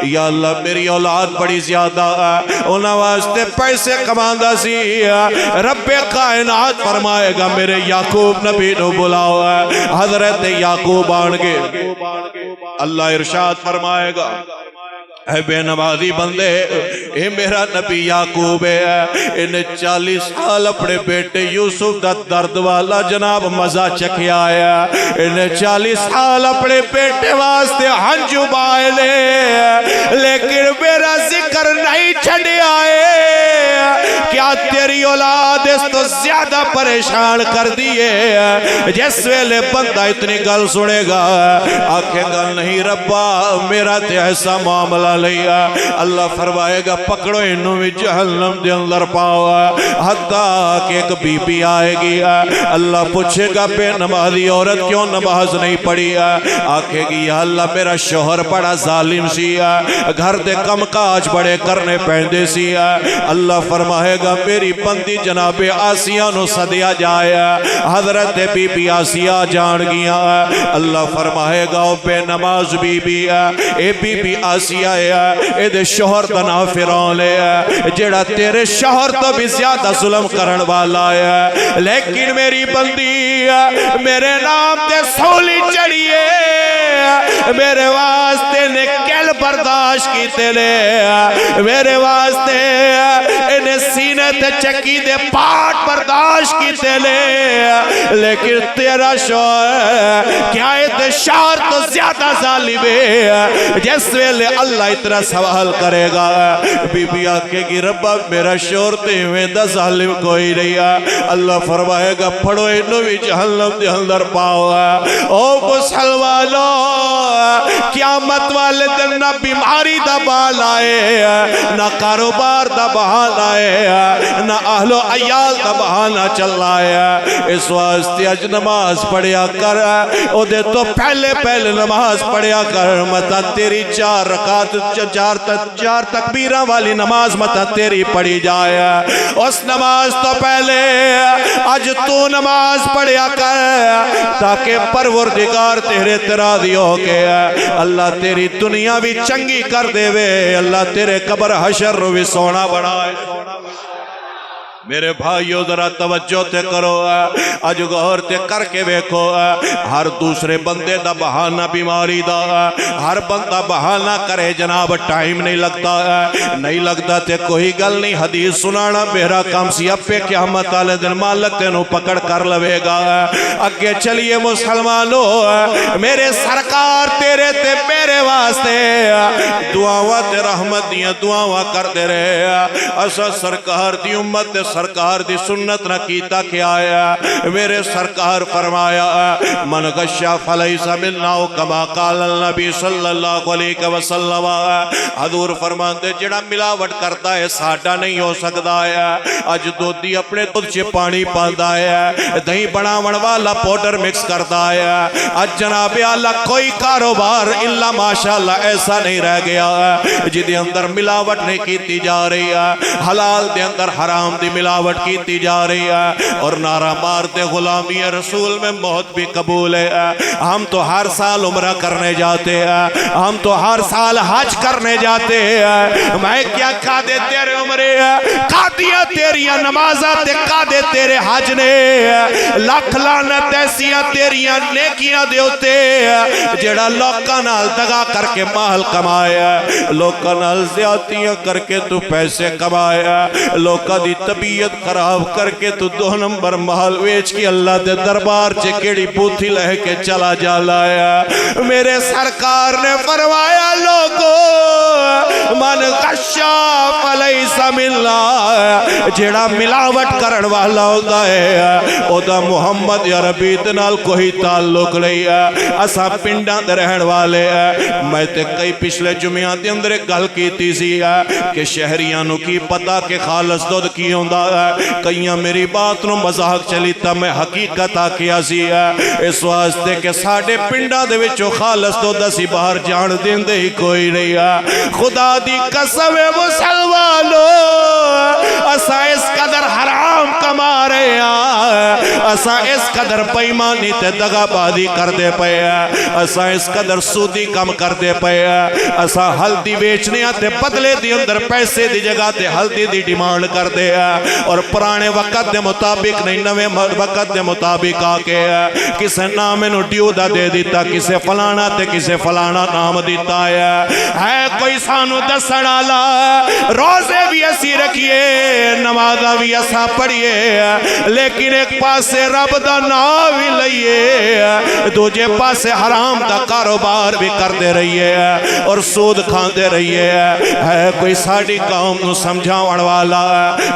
یا اللہ میری اولاد بڑی زیادہ، انہاں واسطے پیسے کماندہ سی۔ رب کائنات فرمائے گا میرے یعقوب نبی نو بلاؤ۔ حضرت یعقوب آن گے، اللہ ارشاد فرمائے گا اے بے نمازی بندے، اے میرا نبی یعقوب ہے، انہیں 40 سال اپنے بیٹے یوسف دا درد والا جناب مزہ چکھیا ہے، انہیں 40 سال اپنے بیٹے واسطے ہنجو بائے لے، لیکن میرا ذکر نہیں چھڑے آئے۔ کیا تیری اولاد اس تو زیادہ پریشان کر دیئے؟ جس ویلے بندہ اتنی گل سنے گا، آکھے گا نہیں ربا میرا تے ایسا معاملہ لیا، اللہ فرمائے گا پکڑو انہوں بھی جہنم دے اندر پاؤ۔ حتیٰ کہ ایک بی بی آئے گی، اللہ پوچھے گا بے نمازی عورت کیوں نماز نہیں پڑھی؟ آکھے گی یا اللہ میرا شوہر بڑا ظالم سی، گھر دے کم کاج بڑے کرنے پہندے سی۔ اللہ فرمائے گا میری بندی جناب آسیہ نو صدیا جائے، حضرت بی بی آسیہ جان گیا۔ اللہ فرمائے گا او بے نماز بی بی، اے بی بی آسیہ اے دے شوہر دا نام فرعون ہے، جڑا تیرے شوہر تو بھی زیادہ ظلم کرن والا ہے، لیکن میری بندی میرے نام تے سولی چڑھیے، میرے واسطے نے کل برداشت کیتے لے، میرے واسطے انہیں سینے تے چکی دے پاٹ برداشت کیتے لے، لیکن تیرا شوہر کیا تے شوہر تو زیادہ ظالم ہے؟ جس ویلے اللہ اتنا سوال کرے گا، بی بی آکھے گی ربا میرا شوہر تے ہوئے دا ظالم کوئی نہیں ہے۔ اللہ فرمائے گا پڑھو انہوں بھی جہنم دے اندر پاؤ۔ او مسلمانوں، قیامت والے دن نہ بیماری دا بال آئے، نہ کاروبار دا بحال آئے، نہ اہل و عیال دا بہانہ چل آئے۔ اس واسطے اج نماز پڑھیا کر، او دے تو پہلے نماز پڑھیا کر، متا تیری 4 رکعت 4 تکبیرہ والی نماز متا تیری پڑھی جائے۔ اس نماز تو پہلے اج تو نماز پڑھیا کر، تاکہ پروردگار تیرے راضی ہو کے اللہ تیری دنیا بھی چنگی کر دے وے، اللہ تیرے قبر حشر بھی سونا بڑھائے۔ میرے بھائیو ذرا توجہ تے کرو اج غور تے کر کے ویکھو ہر دوسرے بندے دا بہانہ بیماری دا ہر بندہ بہانہ کرے جناب ٹائم نہیں لگتا تے کوئی گل نہیں حدیث سنانا میرا کام سی اپے قیامت والے دن مالک تینوں پکڑ کر لوے گا اگے چلیے مسلمانوں میرے سرکار تیرے تے میرے واسطے دعاواں تے رحمت دیاں دعاواں کردے رہے اسا سرکار دی امت تے سرکار دی سنت نہ کیتا کیا ہے میرے سرکار فرمایا من غشا فلیس منا کما قال النبی صلی اللہ علیہ وسلم حضور فرماندے جڑا ملاوٹ کرتا ہے ساڈا نہیں ہو سکتا ہے اج دودھی اپنے دودھ چ پانی پاندا ہے دہی بناون والا پاؤڈر مکس کرتا ہے اج جناب اللہ کوئی کاروبار الا ماشاءاللہ ایسا نہیں رہ گیا جدے اندر ملاوٹ نہیں کیتی جا رہی ہے حلال دے اندر حرام دی ملاوٹ کیتی جا رہی ہے اور نعرہ مارتے غلامی رسول میں موت بھی قبول ہے ہم تو ہر سال عمرہ کرنے جاتے ہیں ہم تو ہر سال حج کرنے جاتے ہیں میں کیا قادے تیرے عمرے قادیاں تیریاں نمازاں تے قادے تیرے حج نے لاکھ لعنت ایسیاں تیریاں نیکیاں دے ہوتے جڑا لوکاں نال دغا کر کے مال کمایا لوکاں نال زیادتیاں کر کے تو پیسے کمایا لوکاں دی طبیعت خراب کر کے تو 2 نمبر مال ویچ کے اللہ دے دربار چے کیڑی پوتھی لے کے چلا جا لایا میرے سرکار نے فرمایا لوگو من غشا فلیس منا جیڑا ملاوٹ کرن والا ہوتا ہے او دا محمد یا ربی نال کوئی تعلق نہیں ہے اسا پنڈاں دے رہن والے ہیں میں تے کئی پچھلے جمعیاں دے اندر ایک گل کیتی سی کہ شہریاں نو کی پتہ کہ خالص دودھ کی ہوندا ہے کئیاں میری بات نو مذاق چلی تا میں حقیقت آکیا سی اس واسطے کہ ساڑھے پنڈاں دے وچوں خالص دودھ اسی باہر جان دین دے ہی کوئی نہیں ہے خدا دی قسم مسلمانو اسا اس قدر حرام کما رہے ہیں اسا اس قدر پیمانی تے دغا بازی کر دے پے اسا اس قدر سودی کم کر دے پے اسا ہلدی بیچنے تے بدلے دی اندر پیسے دی جگہ تے ہلدی دی ڈیمانڈ کر دے اور پرانے وقت دے مطابق نہیں نوے وقت دے مطابق آکے کسے نام انہوں ڈیو دا دے دیتا کسے فلانا تے کسے فلانا نام دیتا ہے کوئی سانو دسنالا روزے بھی اسی رکھئے نمازہ بھی اسا پڑھئے لیکن ایک پاسے رب دا نام بھی لئیے دوجے پاسے حرام دا کاروبار بھی کر دے رہی ہے اور سود کھان دے رہی ہے کوئی ساڑی قوم نو سمجھاون والا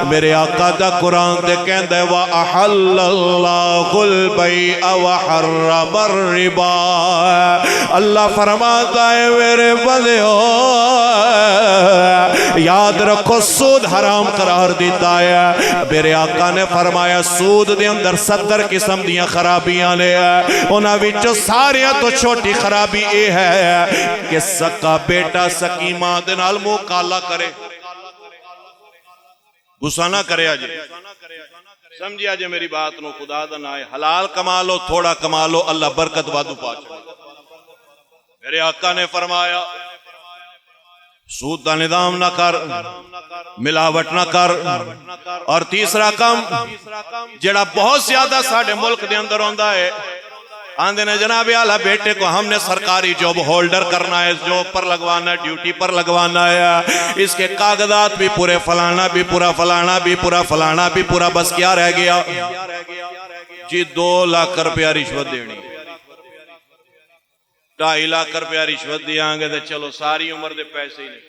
میرے آقا دا قرآن دے کہندے وَأَحَلَّ اللَّهُ الْبَيْعَ وَحَرَّمَ الرِّبَا اللہ فرماتا ہے میرے بندے یاد رکھو سود حرام قرار دیتا ہے میرے آقا نے فرمایا سود دے اندر 70 قسم دیاں خرابیاں لے انہاں وچوں ساریاں تو چھوٹی خرابی اے ہے کہ سکا بیٹا سکی ماں دے نال منہ کالا کرے غصہ نہ کرے آجے سمجھے آجے میری بات نو خدا دا نہ ہے حلال کما لو تھوڑا کما لو اللہ برکت وادو پاچ میرے آقا نے فرمایا سود دا نظام نہ کر ملاوٹ نہ کر اور تیسرا کام جڑا بہت زیادہ ساڑھے ملک دے اندر ہوندہ ہے آندے نے جناب اعلیٰ بیٹے کو ہم نے سرکاری جاب ہولڈر کرنا ہے جاب پر لگوانا ہے ڈیوٹی پر لگوانا ہے اس کے کاغذات بھی پورے فلانا بھی پورا فلانا بھی پورا فلانا بھی پورا بس کیا رہ گیا جی 2 لاکھ روپیہ رشوت دینی 2.5 لاکھ روپیہ رشوت دیاں گے تو چلو ساری عمر دے پیسے ہی نہیں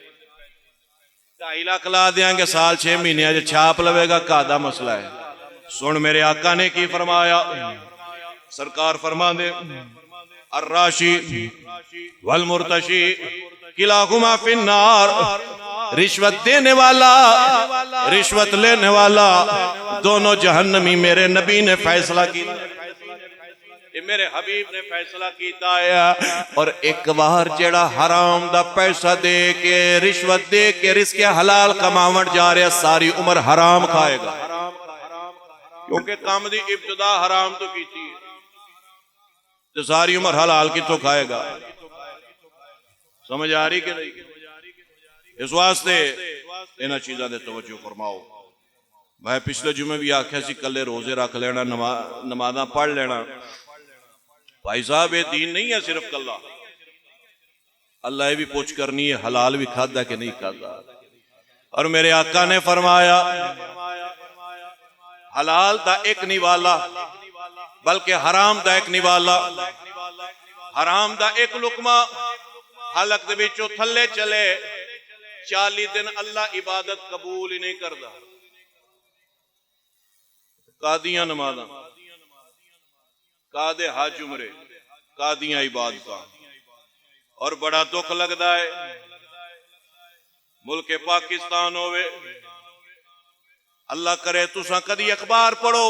2.5 لاکھ لا دیاں گے سال 6 مہینے جو چھاپ لوے گا کادہ مسئلہ ہے سن میرے آقا نے کی فرمایا سرکار فرما دے الراشی والمرتشی کلاہما فی النار رشوت دینے والا رشوت لینے والا دونوں جہنمی میرے نبی نے فیصلہ کی میرے حبیب نے فیصلہ کیتا ہے اور ایک بار جڑا حرام دا پیسہ دے کے رشوت دے کے رزق حلال کماون جا رہا ساری عمر حرام کھائے گا کیونکہ کام دی ابتدا حرام تو کیتی ہے تو ساری عمر حلال کی تو کھائے گا سمجھ آ رہی کہ نہیں اس واسطے انہاں چیزاں دے توجہ فرماؤ میں پچھلے جمعے بھی آکھیا سی کلے روزے رکھ لینا نمازاں پڑھ لینا بھائی صاحب یہ دین نہیں ہے صرف کلہ اللہ یہ بھی پوچھ کرنی ہے حلال بھی کھادا کہ نہیں کھادا اور میرے آقا نے فرمایا حلال دا ایک نوالا بلکہ حرام دا ایک نوالا حرام دا ایک لقمہ حلق دے وچوں تھلے چلے 40 دن اللہ عبادت قبول ہی نہیں کردا قادیاں نمازاں قادے حج عمرے قادیاں عبادتاں اور بڑا دکھ لگدا ہے ملک پاکستان ہوئے اللہ کرے تساں کدی اخبار پڑھو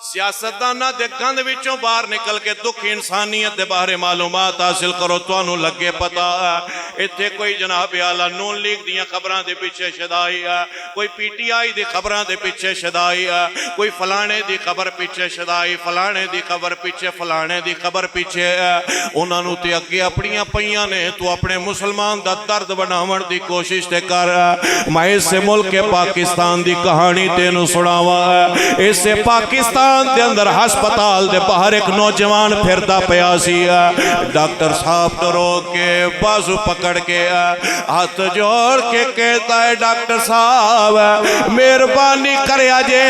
سیاستدانہ دے گند وچوں باہر نکل کے دکھ انسانیت دے بارے معلومات حاصل کرو تانوں لگے پتا ایتھے کوئی جناب اعلیٰ نون لیگ دیاں خبراں دے پیچھے شدائی ہے کوئی پی ٹی آئی دی خبراں دے پیچھے شدائی ہے کوئی فلانے دی خبر پیچھے شدائی فلانے دی خبر پیچھے فلانے دی خبر پیچھے انہاں نوں تے اگے اپنیاں پئیاں نے تو اپنے مسلمان دا درد بناون دی کوشش تے کر میں اس ملک پاکستان دی کہانی تینوں سناواں اس پاکستان دے اندر ہسپتال دے باہر ایک نوجوان پھردا پیا سی ڈاکٹر صاحب ڈرو کے بازو پکڑ کے ہاتھ جوڑ کے کہتا ہے ڈاکٹر صاحب مہربانی کریا جے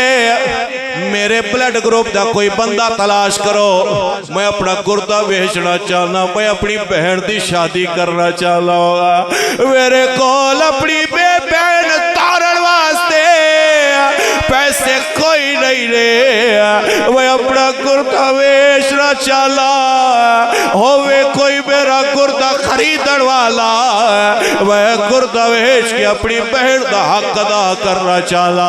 میرے بلڈ گروپ دا کوئی بندہ تلاش کرو میں اپنا گردہ بیچنا چاہنا میں اپنی بہن دی شادی کرنا چاہنا میرے کول اپنی بہن تارن واسطے پیسے کوئی نہیں رہے میں اپنا گردہ بیچنا چاہنا ہوئے کوئی میرا گردہ خریدن والا میں گردہ بیچ کے اپنی بہن دا حق ادا کرنا چاہنا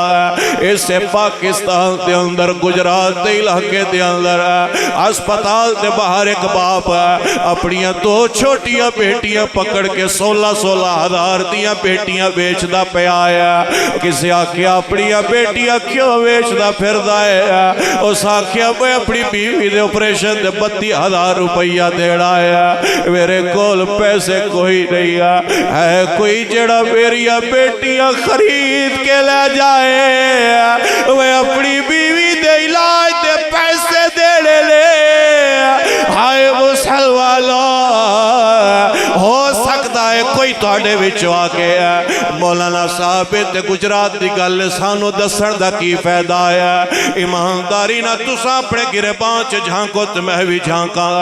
اس سے پاکستان دے اندر گجرات دے علاقے دے اندر ہسپتال دے باہر ایک باپ اپنیاں 2 چھوٹیاں بیٹیاں پکڑ کے 16 ہزار دیاں بیٹیاں بیچدا پیا ہے کسی آکھیا اپنیاں بیٹیاں کیوں بیچدا پھردا ہے اس آکھیا میں اپنی بیوی دے آپریشن دے 32,000 روپیہ دینا ہے میرے کول پیسے کوئی نہیں ہے کوئی جڑا میری بیٹیاں خرید کے لے جائے میں اپنی بیوی دے علاج دے پیسے دینے لے ہائے مسلمانوں ہو سکتا ہے کوئی تواڈے وچوں آ کے مولانا صاحب تے گجرات دی گل سانو دسن دا کی فائدہ ہے ایمانداری نہ تساں اپنے گربان چ جھانکو تے میں بھی جھانکاں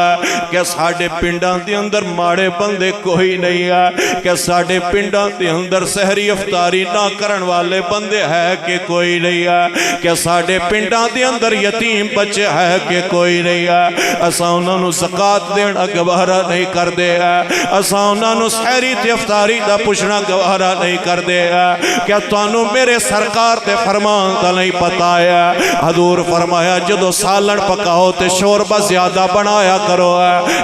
کہ ساڈے پنڈاں دے اندر ماڑے بندے کوئی نہیں ہے کہ ساڈے پنڈاں دے اندر سحری افطاری نہ کرن والے بندے ہے کہ کوئی نہیں ہے کہ ساڈے پنڈاں دے اندر یتیم بچے ہے کہ کوئی نہیں ہے اساں انہاں نوں زکات دینا گوارا نہیں کردے اساں انہاں نوں سحری تے افطاری دا پوچھنا گوارا نہیں کردے کیا تانوں میرے سرکار تے فرمان دا نہیں پتا ہے حضور فرمایا جدو سالن پکاؤ تے شوربہ زیادہ بنایا کرو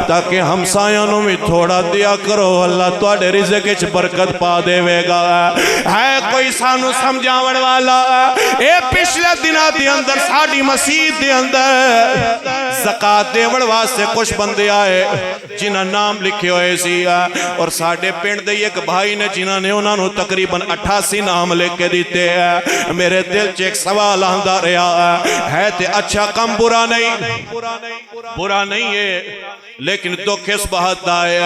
تاکہ ہمسایاں نوں بھی تھوڑا دیا کرو اللہ تواڈے رزق وچ برکت پا دے گا ہے کوئی سانو سمجھاون والا اے پچھلے دناں دے اندر ساڈی مسجد دے اندر زکات دیون واسطے کچھ بندے آئے جنہاں نام لکھے ہوئے سی اور ساڈے پنڈ دے ایک بھائی نے جنہاں نے انہاں نوں تقریباً 88 نام لکھ کے دیتے ہیں میرے دل چ ایک سوال آندا رہا ہے تے اچھا کم برا نہیں ہے لیکن دکھ اس بات دا ہے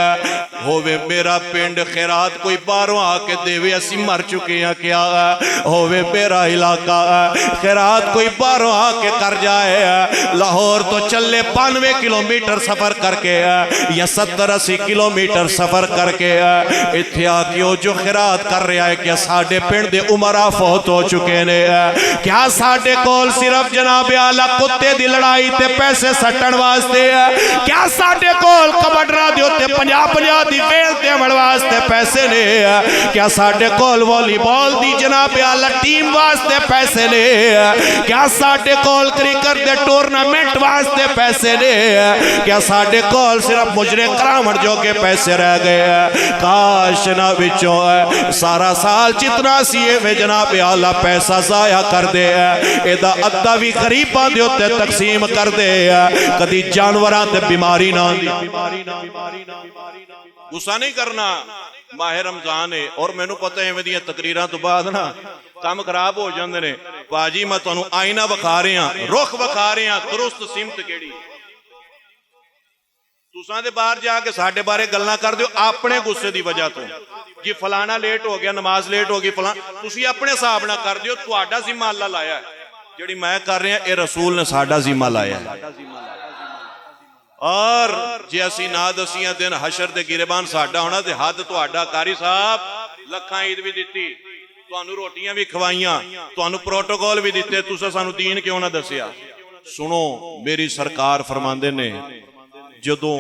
ہووے میرا پنڈ خیرات کوئی باہروں آ کے دیوے اسی مر چکے ہیں کیا ہووے میرا علاقہ خیرات کوئی باہروں آ کے کر جائے لاہور تو چلے 92 کلومیٹر سفر کر کے یا 70-80 کلومیٹر سفر کر کے اتھے آ کے جو خیرات کر رہا ہے کیا ساڑھے پنڈ دے عمرہ فوت ہو چکے نے کیا ساڑھے کول صرف جناب اعلیٰ کتے دی لڑائی تے پیسے سٹن واسطے کیا ساڑھے کول کبڈرہ دی ہوتے 50-50 دی فیل تے عمل واسطے پیسے نے کیا ساڑھے کول والی بال دی جناب اعلیٰ ٹیم واسطے پیسے نے کیا ساڑھے کول کرکٹ دے ٹورنامنٹ واسطے پیسے نے کیا ساڑھے کول صرف مجرے کرامٹ جو کے پیسے رہ گئے کاش نہ بچوں سارا سال جتنا سیے میں جناب اعلیٰ پیسہ ضائع کر دے ایدہ ادھا بھی غریبہ دے ہوتے تقسیم کر دے کدی جانوران تے بیماری نہ دی غصہ نہیں کرنا ماہ رمضان ہے اور میں نو پتہ ہے میں دیئے تقریران تو بعد نا کام خراب ہو جاندے نے ਭਾਜੀ ਮੈਂ ਤੁਹਾਨੂੰ ਆਇਨਾ ਵਿਖਾ ਰਿਹਾ, ਰੁਖ ਵਿਖਾ ਰਿਹਾ, ਦਰੁਸਤ ਸਿਮਤ ਕਿਹੜੀ। ਤੁਸਾਂ ਦੇ ਬਾਹਰ ਜਾ ਕੇ ਸਾਡੇ ਬਾਰੇ ਗੱਲਾਂ ਕਰਦੇ ਹੋ ਆਪਣੇ ਗੁੱਸੇ ਦੀ ਵਜ੍ਹਾ ਤੋਂ, ਜੀ ਫਲਾਣਾ ਲੇਟ ਹੋ ਗਿਆ, ਨਮਾਜ਼ ਲੇਟ ਹੋ ਗਈ, ਤੁਸੀਂ ਆਪਣੇ ਹਿਸਾਬ ਨਾਲ ਕਰਦੇ ਹੋ। ਤੁਹਾਡਾ ਜ਼ਿੰਮਾ ਅੱਲਾ ਲਾਇਆ, ਜਿਹੜੀ ਮੈਂ ਕਰ ਰਿਹਾ ਇਹ ਰਸੂਲ ਨੇ ਸਾਡਾ ਜ਼ਿੰਮਾ ਲਾਇਆ। اور جے اسی نہ دسیاں دن حشر دے گریبان ساڈا ہونا تے حد تہاڈا قاری صاحب لکھاں عید بھی دتی، تانوں روٹیاں بھی کھوائیاں، تانوں پروٹوکول بھی دتے، تساں سانوں دین کیوں نہ دسیا۔ سنو میری سرکار فرماندے نے جدوں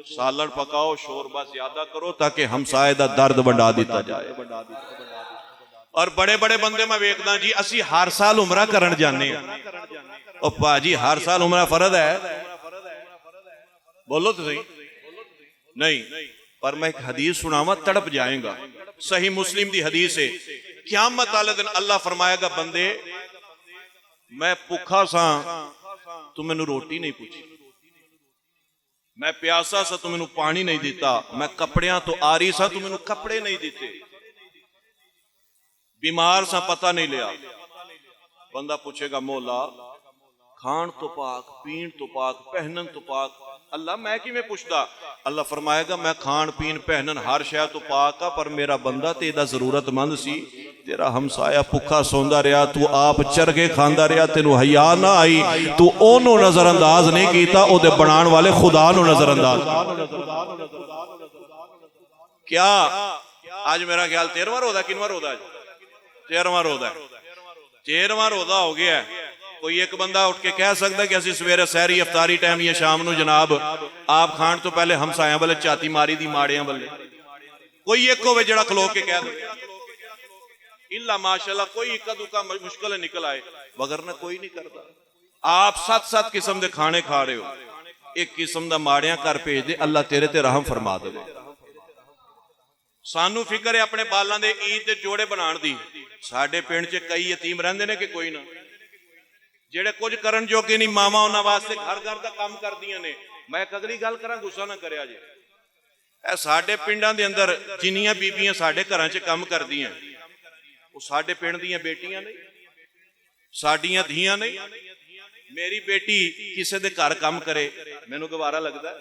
سالن پکاؤ شوربا زیادہ کرو تاکہ ہمسائے دا درد بڑھا دیتا جائے۔ اور بڑے بڑے بندے میں ویکھدا جی اسی ہر سال عمرہ کرن جانے ہیں، او پاجی ہر سال عمرہ فرض ہے، بولو تو صحیح نہیں، پر میں ایک حدیث سناواں تڑپ جائیں گا، صحیح مسلم دی حدیث ہے، قیامت والے دن اللہ فرمائے گا بندے میں بھوکا سا تو مینوں روٹی نہیں پوچھی، میں پیاسا سا تو مینوں پانی نہیں دیتا، میں کپڑیاں تو آری سا تو مینوں کپڑے نہیں دیتے، بیمار سا پتہ نہیں لیا۔ بندہ پوچھے گا مولا کھان تو پاک، پین تو پاک، پہنن تو پاک، اللہ میں کی میں پوچھتا؟ اللہ فرمائے گا میں کھان پین پہنن ہر شے تو پاک ہاں، پر میرا بندہ تیرا ضرورت مند سی، تیرا ہمسایا بھوکا سوندا رہیا، تو آپ چرگے کھاندا رہیا، تینوں حیا نہ آئی، تو اونوں نظر انداز نہیں کیتا، او دے بنان والے خدا نو نظر انداز۔ کیا آج میرا خیال 13واں روزہ کنواں روزہ ہے؟ 13واں روزہ ہے، 13واں روزہ ہو گیا ہے۔ کوئی ایک بندہ اٹھ کے کہہ سکتا ہے کہ اسی سویرے سحری افطاری ٹائم یا شام نو جناب آپ کھان تو پہلے ہمسایاں والے چاتی ماری دی ماڑیاں والے، کوئی ایک ہوئے جڑا کھلو کے کہہ دے؟ اللہ ماشاءاللہ کوئی اکا دکا مشکل نکل آئے، وگرنہ کوئی نہیں کرتا۔ آپ 7 قسم دے کھانے کھا رہے ہو، ایک قسم دا ماڑیاں کر بھیج دے، اللہ تیرے تے رحم فرما دے۔ سانو فکر ہے اپنے بالاں دے عید دے جوڑے بنان دی، ساڈے پنڈ چ کئی یتیم رہندے نے کہ کوئی نہ، جڑے کچھ کرن جو کہ نہیں ماما انہاں واسطے گھر گھر دا کام کر دیاں نے۔ میں ایک اگلی گل کراں، غصہ نہ کریا جے، اے ساڈے پنڈاں دے اندر جنیاں بیبیاں ساڈے گھراں چ کام کردیاں وہ ساڈے پنڈ دیاں بیٹیاں نہیں، ساڈیاں دھیاں نہیں۔ میری بیٹی کسے دے گھر کام کرے مینوں گوارا لگدا ہے،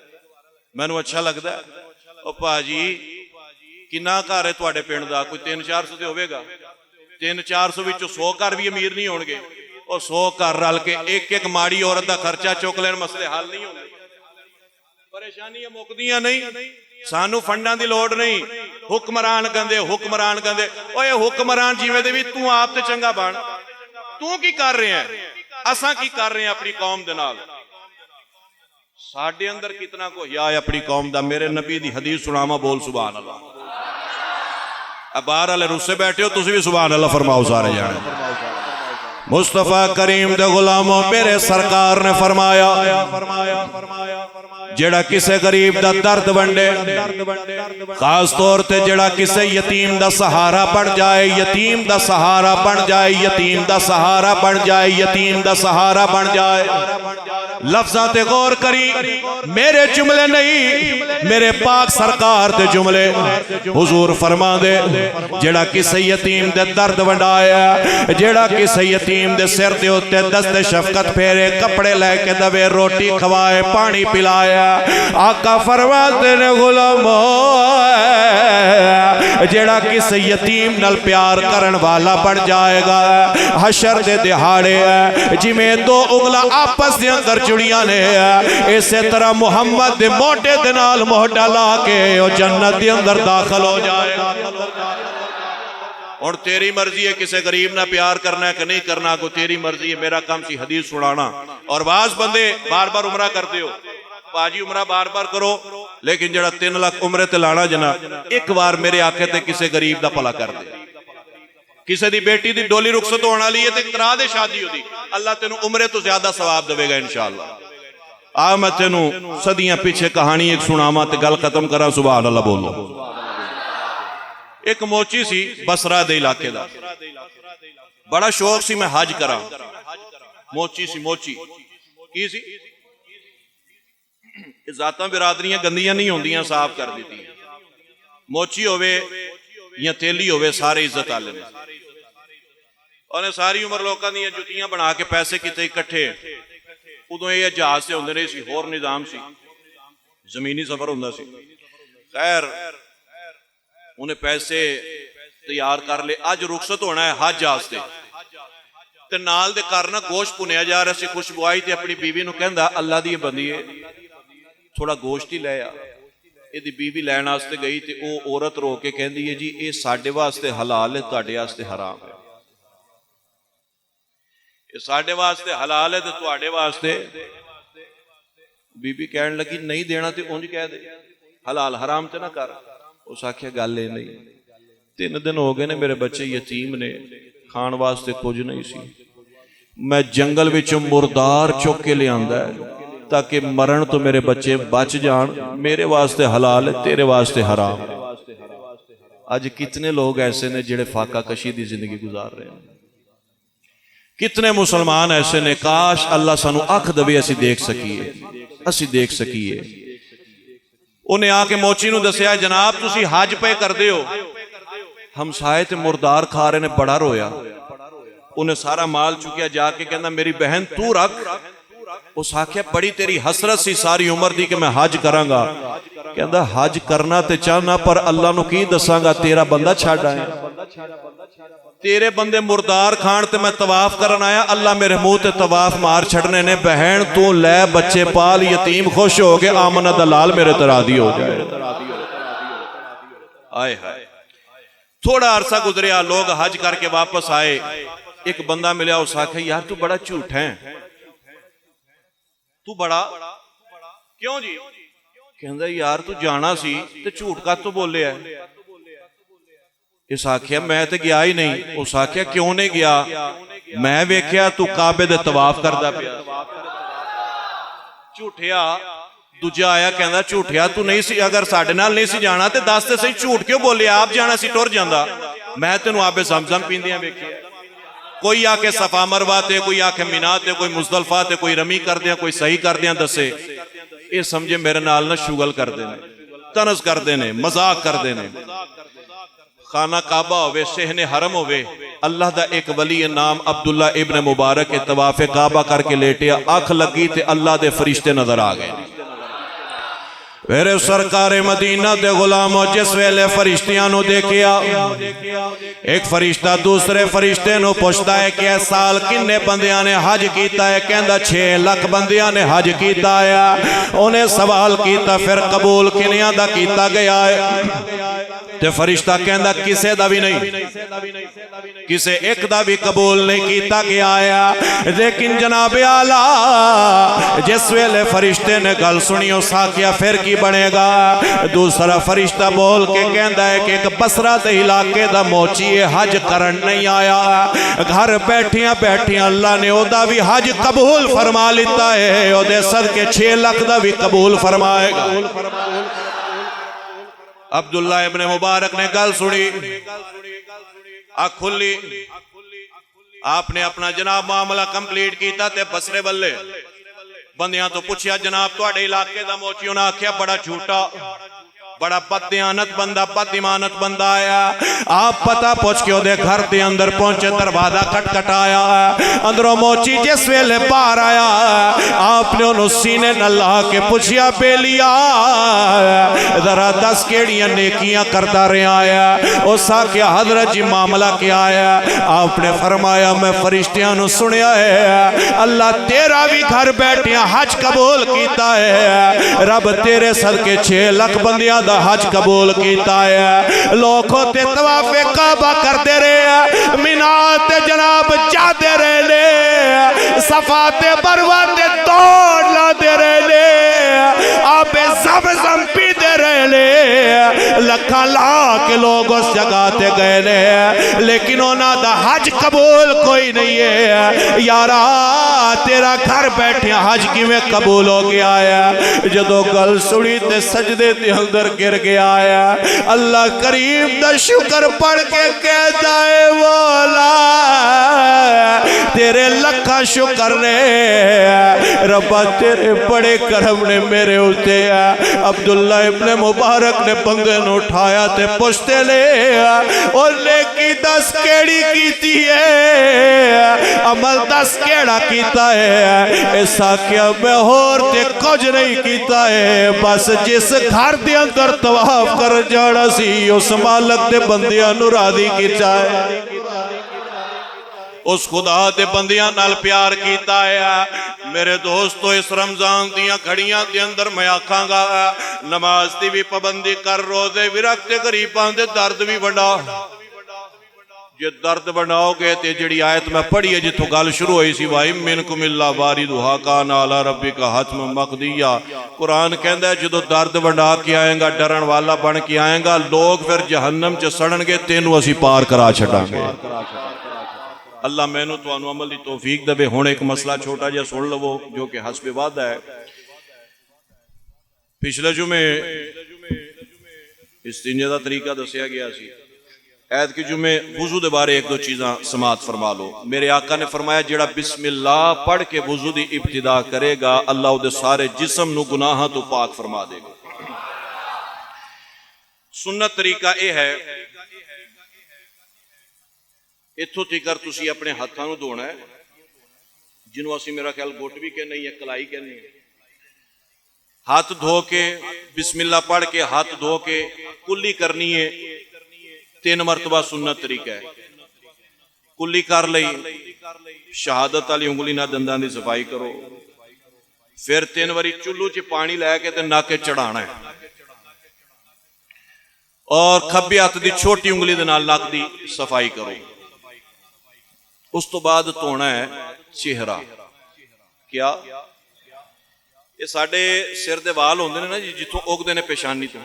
مینوں اچھا لگدا ہے۔ او پاجی کنا گھر ہے تواڈے پنڈ دا؟ کوئی 300-400 تے ہوے گا، 300-400 وچوں 100 گھر بھی امیر نہیں ہون گے، اور 100 گھر رل کے ایک ایک ماڑی عورت دا خرچہ چک لین، مسئلے حل نہیں ہوندے، پریشانیاں مکدیاں نہیں۔ سانو فنڈاں دی لوڑ نہیں، حکمران گندے حکمران گندے، اوے حکمران جیویں دے بھی تو آپ تے چنگا بن، تو کی کر رہے ہیں؟ اساں کی کر رہے ہیں اپنی قوم دے نال؟ ساڈے اندر کتنا کو حیا ہے اپنی قوم دا؟ میرے نبی دی حدیث سناواں، بول سبحان اللہ۔ اب باہر والے رسے بیٹھے ہو، تسی بھی سبحان اللہ فرماؤ سارے جانے۔ مصطفیٰ کریم دے غلاموں میرے سرکار نے فرمایا جڑا کسے غریب دا درد بنڈے، خاص طور تے جڑا کسے یتیم دا سہارا بن جائے، یتیم دا سہارا بن جائے، یتیم دا سہارا بن جائے، یتیم دا سہارا بن جائے۔ لفظات غور کری، میرے جملے نہیں، میرے پاک سرکار دے جملے۔ حضور فرما دے جڑا کسے یتیم دے درد بنڈایا، جڑا کسے یتیم دے سر دے ہوتے دست شفقت پھیرے، کپڑے لے کے دوے، روٹی کھوائے، پانی پلایا، آقا فرماتے نے غلامو جڑا کسے یتیم نال پیار کرن والا بن جائے گا، حشر دے دہاڑے جی میں دو انگلا آپس دے اندر جڑیاں نے، اسے طرح محمد دے موٹے دے نال موٹا لا کے وہ جنت دے اندر داخل ہو جائے گا۔ اور تیری مرضی ہے کسے غریب نہ پیار کرنا ہے کہ نہیں کرنا، کو تیری مرضی ہے، میرا کام سی حدیث سنانا۔ اور بعض بندے بار بار عمرہ کرتے ہو، پاجی عمرہ بار بار کرو، لیکن جڑا 3 لاکھ عمرے تے لانا جنا، ایک بار میرے آقے تے کسے غریب دا پلا کر دے۔ کسے دی بیٹی دی ڈولی رخصت ہونا لیے تے کرا دے شادی ہو دی، اللہ تینوں عمرے تو زیادہ ثواب دے گا انشاءاللہ۔ میں تینوں صدیاں پیچھے کہانی ایک سناواں تے گل ختم کرا، سبحان اللہ بولو۔ ایک موچی سی بصرہ دے علاقے دا، بڑا شوق سی میں حج کرا، موچی سی موچی کی سی ذاتاں برادریاں گندیاں نہیں ہوندیاں، صاف کر دیتی ہیں، موچی ہوئے یا تیلی ہوئے سارے عزت آلے نے۔ انہیں ساری عمر لوکاں دیاں جتیاں بنا کے پیسے کیتے اکٹھے ادوں یہ جہاز سے ہوندے نہیں سی ہور نظام سی زمینی سفر ہوندا سی خیر انہیں پیسے تیار کر لے اج رخصت ہونا ہے حج واسطے تے نال دے کرنا گوشت بنیا جا رہا سی خوشبو آئی تے اپنی بیوی نو کہندا اللہ دی بندی ہے تھوڑا گوشت ہی لے آ یہ بیوی لین واسطے گئی تے او عورت رو کے کہندی ہے جی اے ساڈے واسطے حلال ہے تواڈے واسطے حرام ہے یہ ساڈے واسطے حلال ہے تے تواڈے واسطے بی بی کہن لگی نہیں دینا تے اونج کہہ دے حلال حرام تے نہ کر اس آکھیا گل اے نہیں 3 دن ہو گئے نے میرے بچے یتیم نے کھان واسطے کچھ نہیں سی میں جنگل وچوں مردار چک کے لے آندا ہے تاکہ مرن تو میرے بچے بچ جان میرے واسطے حلال ہے تیرے واسطے حرام ہے آج کتنے لوگ ایسے نے جڑے فاقہ کشی دی زندگی گزار رہے ہیں کتنے مسلمان ایسے نے کاش اللہ سانو اکھ دے اسی دیکھ سکیے انہیں آ کے موچی نو دسیا جناب تسی حج پہ کر دے ہو ہمسائے تے مردار کھا رہے نے بڑا رویا انہیں سارا مال چکیا جا کے کہنا میری بہن تو رکھ اس آکھیا بڑی تیری حسرت سی ساری عمر دی کہ میں حج کراں گا کہندا حج کرنا تے چاہنا پر اللہ نو کی دساں گا تیرا بندہ چھڈ آیا تیرے بندے مردار کھان تے میں طواف کرن آیا اللہ میرے منہ تے طواف مار چھڑنے نے بہن تو لے بچے پال یتیم خوش ہو گئے آمنہ دلال میرے ترادی ہو جائے آئے ہائے تھوڑا عرصہ گزریا لوگ حج کر کے واپس آئے ایک بندہ ملیا اس آکھے یار تو بڑا جھوٹ ہے تو بڑا کیوں جی کہندا یار تو جانا سی تے جھوٹ کا تو بولے ہے اس آکھیا میں تے گیا ہی نہیں اس آکھیا کیوں نہیں گیا میں ویکھیا تو کعبے دے طواف کردا پیا جھوٹیا دوجا آیا کہندا جھوٹیا تو نہیں سی اگر ساڈے نال نہیں سی جانا تے دس تے صحیح جھوٹ کیوں بولے آپ جانا سی ٹر جاندا میں تینوں آب زمزم پیندیاں ویکھیا کوئی آ کے صفا مروہ تے کوئی آ کے مینا تے کوئی مزدلفہ تے کوئی رمی کر دیاں کوئی صحیح کر دیاں دسے یہ سمجھے میرے نال نہ شغل کر دینے طنز کر دینے مذاق کر دینے خانہ کعبہ ہوئے شہن حرم ہوئے اللہ دا ایک ولی نام عبداللہ ابن مبارک طواف کعبہ کر کے لیٹیا آنکھ لگی تے اللہ دے فرشتے نظر آگئے میرے سرکار مدینہ دے غلاموں جس ویلے فرشتیاں نو دیکھیا ایک فرشتہ دوسرے فرشتے نو پوچھتا ہے کہ اس سال کنے بندیاں نے حج کیتا ہے کہندا 6 لاکھ بندیاں نے حج کیتا ہے انہیں سوال کیتا پھر قبول کنیاں دا کیتا گیا ہے تے فرشتہ کہندا کسے دا بھی نہیں کسے ایک دا بھی قبول نہیں کیتا گیا ہے لیکن جناب اعلیٰ جس ویلے فرشتے نے گل سنی اس آکھیا پھر کی بنے گا دوسرا فرشتہ بول کے کہندا ہے کہ ایک بصرہ دے علاقے دا موچی حج کرن نہیں آیا گھر بیٹھیاں اللہ نے او دا بھی حج قبول فرما لیتا ہے او دے صدقے 6 لاکھ دا بھی قبول فرمائے گا عبداللہ ابن مبارک نے گل سنی آنکھ کھلی آپ نے اپنا جناب معاملہ کمپلیٹ کیتا تے بسرے بلے بندیاں تو پوچھیا جناب تو اڑے علاقے دا موچیوں نے آکھیا بڑا جھوٹا بڑا بددیانت بندہ بد ایمانت بندہ آیا آپ پتہ پوچھ کے دے گھر دے اندر پہنچے دروازہ کھٹکھٹایا اندروں موچی جس ویلے باہر آیا آپ نے انہوں سینے نہ لا کے پوچھیا بیلیا ذرا 10 کیڑیاں نیکیاں کرتا رہے آیا اس آکھیا حضرت جی معاملہ کیا آیا آپ نے فرمایا میں فرشتیاں نو سنیا ہے اللہ تیرا بھی گھر بیٹھیاں حج قبول کیتا ہے رب تیرے صدقے 6 لاکھ بندیاں دا حج قبول کیتا ہے لوگوں تے طواف کعبہ کرتے رہے مینات جناب جاتے رہے صفا تے مروہ تے دوڑ لاتے رہے آپ زمزم پیتے رہے لکھاں لاکھ لوگ اس جگہ تے گئے لے لیکن انہاں دا حج قبول کوئی نہیں ہے یارا تیرا گھر بیٹھے حج کی میں قبول ہو گیا ہے جدو گل سڑی تے سجدے تے اندر گر گیا ہے اللہ کریم دا شکر پڑھ کے کہتا ہے مولا تیرے لکھا شکر نے ربا تیرے بڑے کرم نے میرے اتے عبداللہ ابن مبارک نے بندے نو اٹھایا تے پشتے لے اور نیکی دس کیڑی کیتی ہے عمل دس کیڑا کیتا ہے ایسا کیا میں اور تے کچھ نہیں کیتا ہے بس جس گھر دے اندر طواف کر جانا سی اس مالک دے بندیاں نو راضی کیتا ہے اس خدا دے بندیاں نال پیار کیتا ہے میرے دوستو اس رمضان دیاں گھڑیاں دے اندر میں آکھاں گا نماز دی بھی پابندی کر روزے بھی رکھتے غریبان دے درد بھی بڑھا یہ درد بناؤ گے تے جڑی آیت میں پڑھی ہے جتوں گل شروع ہوئی سی وَإِن مِّنكُمْ إِلَّا وَارِدُهَا كَانَ عَلَىٰ رَبِّكَ حَتْمًا مَّقْضِيًّا قرآن کہندا ہے جدو درد بنا کے آئیں گا ڈرن والا بن کے آئیں گا لوگ پھر جہنم چ سڑن گے تینوں اسی پار کرا چھڑاں گے اللہ میں نو تو عمل دی توفیق دے ہون ایک مسئلہ چھوٹا جا سن لو جو کہ حسب وعدہ ہے پچھلے جمعے استنجا دا طریقہ دسیا گیا سی عید کی جمعے وضو دے بارے ایک دو چیزاں سماعت فرما لو میرے آقا نے فرمایا جڑا بسم اللہ پڑھ کے وضو دی ابتدا کرے گا اللہ دے سارے جسم نو گناہاں تو پاک فرما دے گا سنت طریقہ اے ہے اتھو تیکر تسی اپنے ہاتھاں نو دھونا ہے جنہوں اسی میرا خیال گوٹ بھی کہ نہیں ہے کلائی کہ نہیں ہے ہاتھ دھو کے بسم اللہ پڑھ کے ہاتھ دھو کے کلی کرنی ہے 3 مرتبہ سنت طریقہ ہے کلی کر لئی شہادت والی انگلی نہ دندان دی صفائی کرو پھر 3 واری چلو چ پانی لے کے تے ناکے چڑھانا ہے اور کھبی ہاتھ دی چھوٹی انگلی دے نال ناک دی صفائی کرو اس تو بعد دھونا ہے چہرہ کیا یہ ساڈے سر دے وال ہوندے نے نا جتھوں اگدے نے پیشانی تو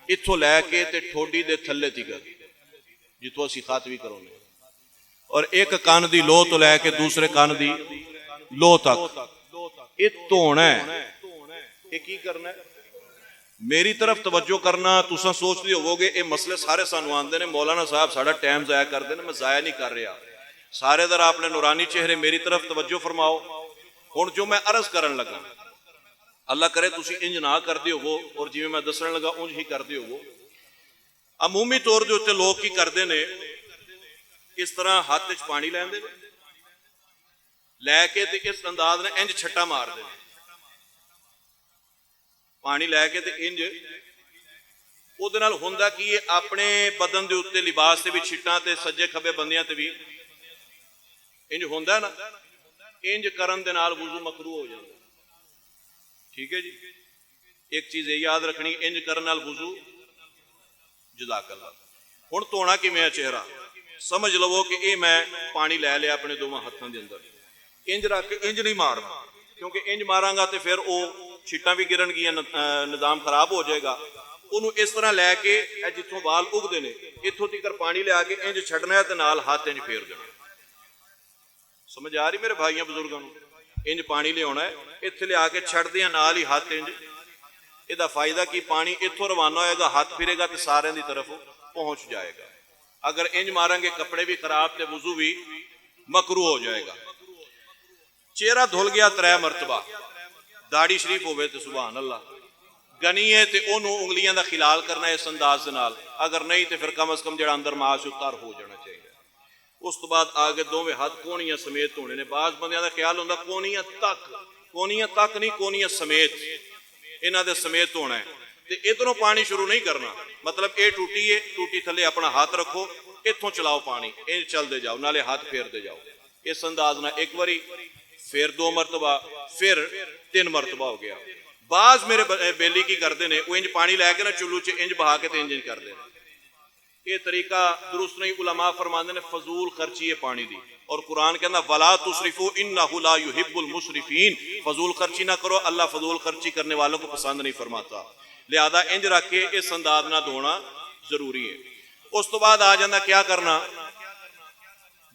اتھوں لے کے تے ٹھوڈی دے تھلے تیکر جتوں اسی خاتوی کرو نے اور ایک کان دی لو تو لے کے دوسرے کان دی لو تک یہ دھونا ہے یہ کی کرنا ہے میری طرف توجہ کرنا تساں سوچ دی ہوو گے یہ مسئلے سارے سانو آندے نے مولانا صاحب ساڈا ٹائم ضائع کر دے نے میں ضائع نہیں کر رہا سارے در آپ نے نورانی چہرے میری طرف توجہ فرماؤ ہن جو میں عرض کرن لگا اللہ کرے تسی انج نہ کر دیو ہو اور جی میں دسن لگا انج ہی کر دیو ہو عمومی طور دے اوتے لوگ کی کردے نے اس طرح ہاتھ وچ پانی لیندے لے کے تے اس انداز نے انج چھٹا مار دے پانی لے کے تے انج او دے نال ہوندا کہ یہ اپنے بدن دے اوتے لباس تے بھی چھٹاں تے سجے کھبے بندیاں تے بھی انج ہوندا نا انج کرن دے نال وضو مکروہ ہو جاندا ٹھیک ہے جی ایک چیز یہ یاد رکھنی انج کرن نال وضو جزاک اللہ ہن دھونا کیویں ہے چہرہ سمجھ لو کہ اے میں پانی لے لیا اپنے دوواں ہتھاں دے اندر انج رکھ کے انج نہیں مارنا کیونکہ انج ماراں گا تے پھر او چھٹاں بھی گرن گیاں نظام خراب ہو جائے گا انہوں اس طرح لے کے جتوں وال اگدے نے اتھوں تیکر پانی لے کے انج چھڑنا ہے تے نال ہاتھ انج پھیر دینا سمجھ آ رہی میرے بھائیاں بزرگاں انج پانی لے آنا ہے اتھے لے آ کے چھڑ دیاں نال ہی ہاتھ انج یہ فائدہ کی پانی اتھوں روانہ ہوئے گا ہاتھ پھرے گا تے سارے دی طرف پہنچ جائے گا اگر انج ماریں گے کپڑے بھی خراب تے وضو بھی مکروہ ہو جائے گا چہرہ دھل گیا 3 مرتبہ داڑھی شریف ہوئے تے سبحان اللہ گنی ہے تے انہوں انگلیاں دا خلال کرنا ہے اس انداز نال اگر نہیں تے پھر کم از کم جڑا اندر معاش اتار ہو جانا چاہیے اس تو بعد آگے دوویں ہاتھ کونیاں سمیت ہونے نے بعض بندیاں دا خیال ہوندا کونیاں تک نہیں کونیاں سمیت انہاں دے سمیت ہونا ہے تے ادھروں پانی شروع نہیں کرنا مطلب اے ٹوٹی ہے ٹوٹی تھلے اپنا ہاتھ رکھو اتھوں چلاؤ پانی انج چل دے جاؤ نالے ہاتھ پھیر دے جاؤ اس انداز نہ ایک واری پھر 2 مرتبہ پھر 3 مرتبہ ہو گیا بعض میرے بیلی کی کردے نے وہ انج پانی لے کے نا چلو چ انج بہا کے تے انج کردے نے یہ طریقہ درست نہیں علماء فرماندے نے فضول خرچی ہے پانی دی اور قرآن کہنا ولا تسرفوا انہ لا يحب المسرفین فضول خرچی نہ کرو اللہ فضول خرچی کرنے والوں کو پسند نہیں فرماتا لہذا انج رکھ کے اس انداز نہ دھونا ضروری ہے اس تو بعد آ جانا کیا کرنا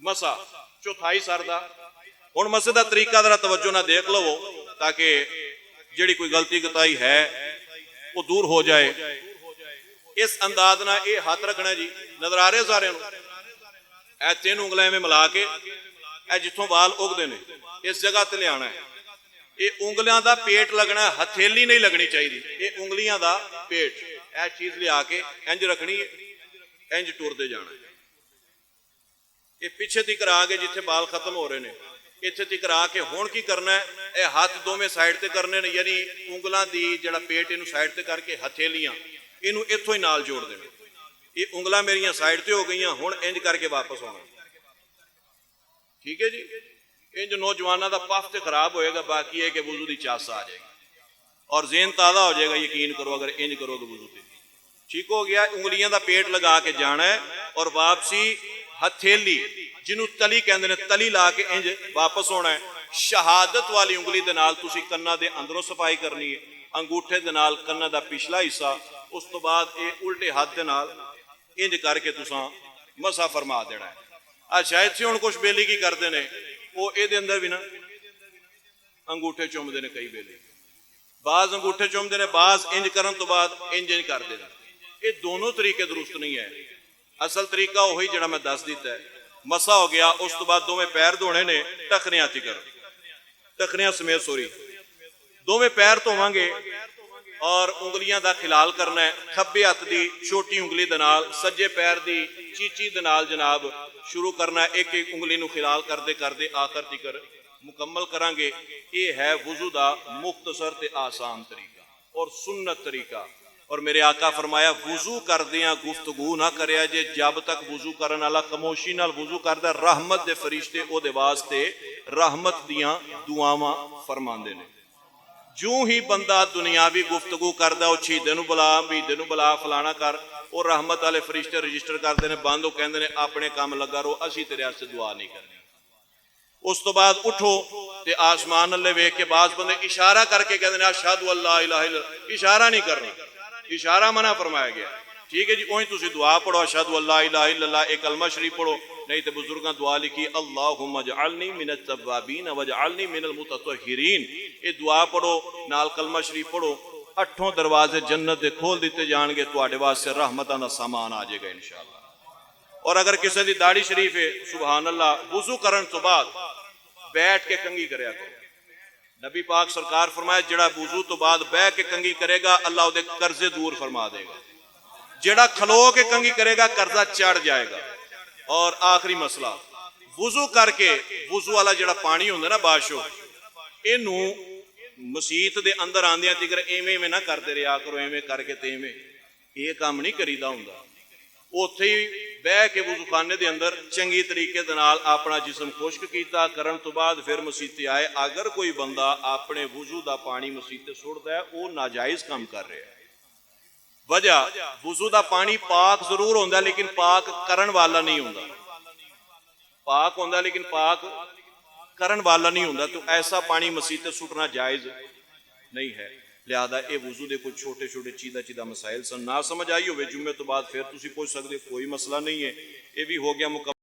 مسا چوتھائی سر دا ہن مسے دا طریقہ ذرا توجہ نہ دیکھ لو تاکہ جڑی کوئی غلطی کتائی ہے وہ دور ہو جائے اس انداز نہ یہ ہاتھ رکھنا جی نظر آ رہے سارے اے 3 انگلیاں میں ملا کے ਇਹ ਜਿੱਥੋਂ ਵਾਲ ਉਗਦੇ ਨੇ ਇਸ ਜਗ੍ਹਾ ਤੇ ਲਿਆਣਾ ਹੈ। ਇਹ ਉਂਗਲੀਆਂ ਦਾ ਪੇਟ ਲੱਗਣਾ, ਹਥੇਲੀ ਨਹੀਂ ਲੱਗਣੀ ਚਾਹੀਦੀ। ਇਹ ਉਂਗਲੀਆਂ ਦਾ ਪੇਟ, ਇਹ ਚੀਜ਼ ਲਿਆ ਕੇ ਇੰਜ ਰੱਖਣੀ, ਇੰਜ ਟੁਰਦੇ ਜਾਣਾ। ਇਹ ਪਿੱਛੇ ਤੱਕ ਆ ਕੇ ਜਿੱਥੇ ਵਾਲ ਖਤਮ ਹੋ ਰਹੇ ਨੇ ਇੱਥੇ ਤੱਕ ਆ ਕੇ ਹੁਣ ਕੀ ਕਰਨਾ ਹੈ, ਇਹ ਹੱਥ ਦੋਵੇਂ ਸਾਈਡ ਤੇ ਕਰਨੇ ਨੇ, ਯਾਨੀ ਉਂਗਲਾਂ ਦੀ ਜਿਹੜਾ ਪੇਟ ਇਹਨੂੰ ਸਾਈਡ ਤੇ ਕਰਕੇ ਹਥੇਲੀਆਂ ਇਹਨੂੰ ਇੱਥੋਂ ਹੀ ਨਾਲ ਜੋੜ ਦੇਣਾ। ਇਹ ਉਂਗਲਾਂ ਮੇਰੀਆਂ ਸਾਈਡ ਤੇ ਹੋ ਗਈਆਂ, ਹੁਣ ਇੰਜ ਕਰਕੇ ਵਾਪਸ ਆਉਣਾ। ਠੀਕ ਹੈ ਜੀ। ਇੰਜ ਨੌਜਵਾਨਾਂ ਦਾ ਪਫ ਤੇ ਖਰਾਬ ਹੋਏਗਾ, ਬਾਕੀ ਹੈ ਕਿ ਵਜ਼ੂ ਦੀ ਚਾਸ ਆ ਜਾਏਗੀ اور ذہن تازہ ہو جائے گا۔ یقین کرو اگر انج کرو تو وضو پہ ٹھیک ہو گیا۔ انگلیاں دا پیٹ لگا کے جانا ہے اور واپسی ہتھیلی جنوں تلی کہندے نے تلی لا کے انج واپس ہونا ہے۔ شہادت والی انگلی دے نال تسی کنا دے اندروں صفائی کرنی ہے، انگوٹھے دے نال کنا دا پچھلا حصہ، اس تو بعد اے الٹے ہاتھ دے نال انج کر کے تساں مسح فرما دینا ہے۔ اچھا ایتھے ہن کچھ بیلی کی کردے نے وہ اے دے اندر بھی نا انگوٹھے چومدے نے، کئی بیلی بعض انگوٹھے چومدے نے، بعض انج کرن تو بعد انج کر دے نا۔ یہ دونوں طریقے درست نہیں ہے۔ اصل طریقہ وہی جڑا میں دس دیتا ہے، مسا ہو گیا، اس تو بعد دوویں پیر دھونے نے ٹخنیاں تکر، ٹخنیاں سمیت سوری دوویں پیر دھوواں گے اور انگلیاں دا خلال کرنا ہے۔ کھبے ہاتھ دی چھوٹی انگلی دے نال سجے پیر دی چیچی دے نال جناب شروع کرنا ہے، ایک ایک انگلی نو خلال کردے کردے آخر تکر مکمل کران گے۔ یہ ہے وضو دا مختصر تے آسان طریقہ اور سنت طریقہ۔ اور میرے آقا فرمایا وضو کردیاں گفتگو نہ کریا جے، جب تک وضو کرن والا خاموشی نال وضو کردا، رحمت دے فرشتے او دے واسطے رحمت دیاں دعاواں فرماندے نے۔ جو ہی بندہ دنیاوی گفتگو کردا، او چھیدے نو بلا، بیدے نو بلا، فلانا کر، اور رحمت والے فرشتے رجسٹر کردے نے، بند او کہندے نے اپنے کام لگا رہو، اسی تیرے واسطے دعا نہیں کرنی۔ اس تو بعد اٹھو تے آسمان اللہ ویکھ کے بعض بندے اشارہ کر کے کہتے ہیں اشہدو اللہ الہ الا اللہ، اشارہ نہیں کرنا، اشارہ منع فرمایا گیا۔ ٹھیک ہے جی، وہیں تسی دعا پڑھو اشہدو اللہ الہ الا اللہ، ایک کلمہ شریف پڑھو، نہیں تے بزرگاں دعا لکھی اللہم اجعلنی من التوابین واجعلنی من المتطہرین۔ یہ دعا پڑھو نال کلمہ شریف پڑھو، 8 دروازے جنت دے کھول دیتے جان گے، تواڈے واسطے رحمتاں دا سامان آ جائے گا انشاءاللہ۔ اور اگر کسی دی داڑھی شریف ہے، سبحان اللہ، وضو کرن تو بعد بیٹھ کے کنگھی کریا کرو۔ نبی پاک سرکار فرمایا جڑا وضو تو بعد بیٹھ کے کنگھی کرے گا اللہ دے قرضے دور فرما دے گا، جڑا کھلو کے کنگھی کرے گا قرضہ چڑھ جائے گا۔ اور آخری مسئلہ، وضو کر کے وضو والا جڑا پانی ہوندا نا باشو، اینو مسیت دے اندر آندیاں تکر ایویں میں نہ کرتے رہیا کرو، ایویں کر کے تے ایویں، یہ کام نہیں کریدا ہوندا۔ اوتھے ہی بہ کے وضو خانے دے اندر چنگی طریقے دے نال اپنا جسم خشک کیتا، کرن تو بعد پھر مسیتے آئے۔ اگر کوئی بندہ اپنے وضو دا پانی مسیتے سڑدا ہے، وہ ناجائز کام کر رہا ہے۔ وجہ وضو دا پانی پاک ضرور ہوندا ہے لیکن پاک کرن والا نہیں ہوندا، پاک ہوندا ہے لیکن پاک کرن والا نہیں ہوندا، تو ایسا پانی مسیتے سٹنا جائز نہیں ہے۔ لہذا اے وضو دے کچھ چھوٹے چھوٹے چیدہ مسائل سن، نہ سمجھ آئی ہوئے جمعے تو بعد پھر تسی پوچھ سکتے، کوئی مسئلہ نہیں ہے۔ یہ بھی ہو گیا مکمل۔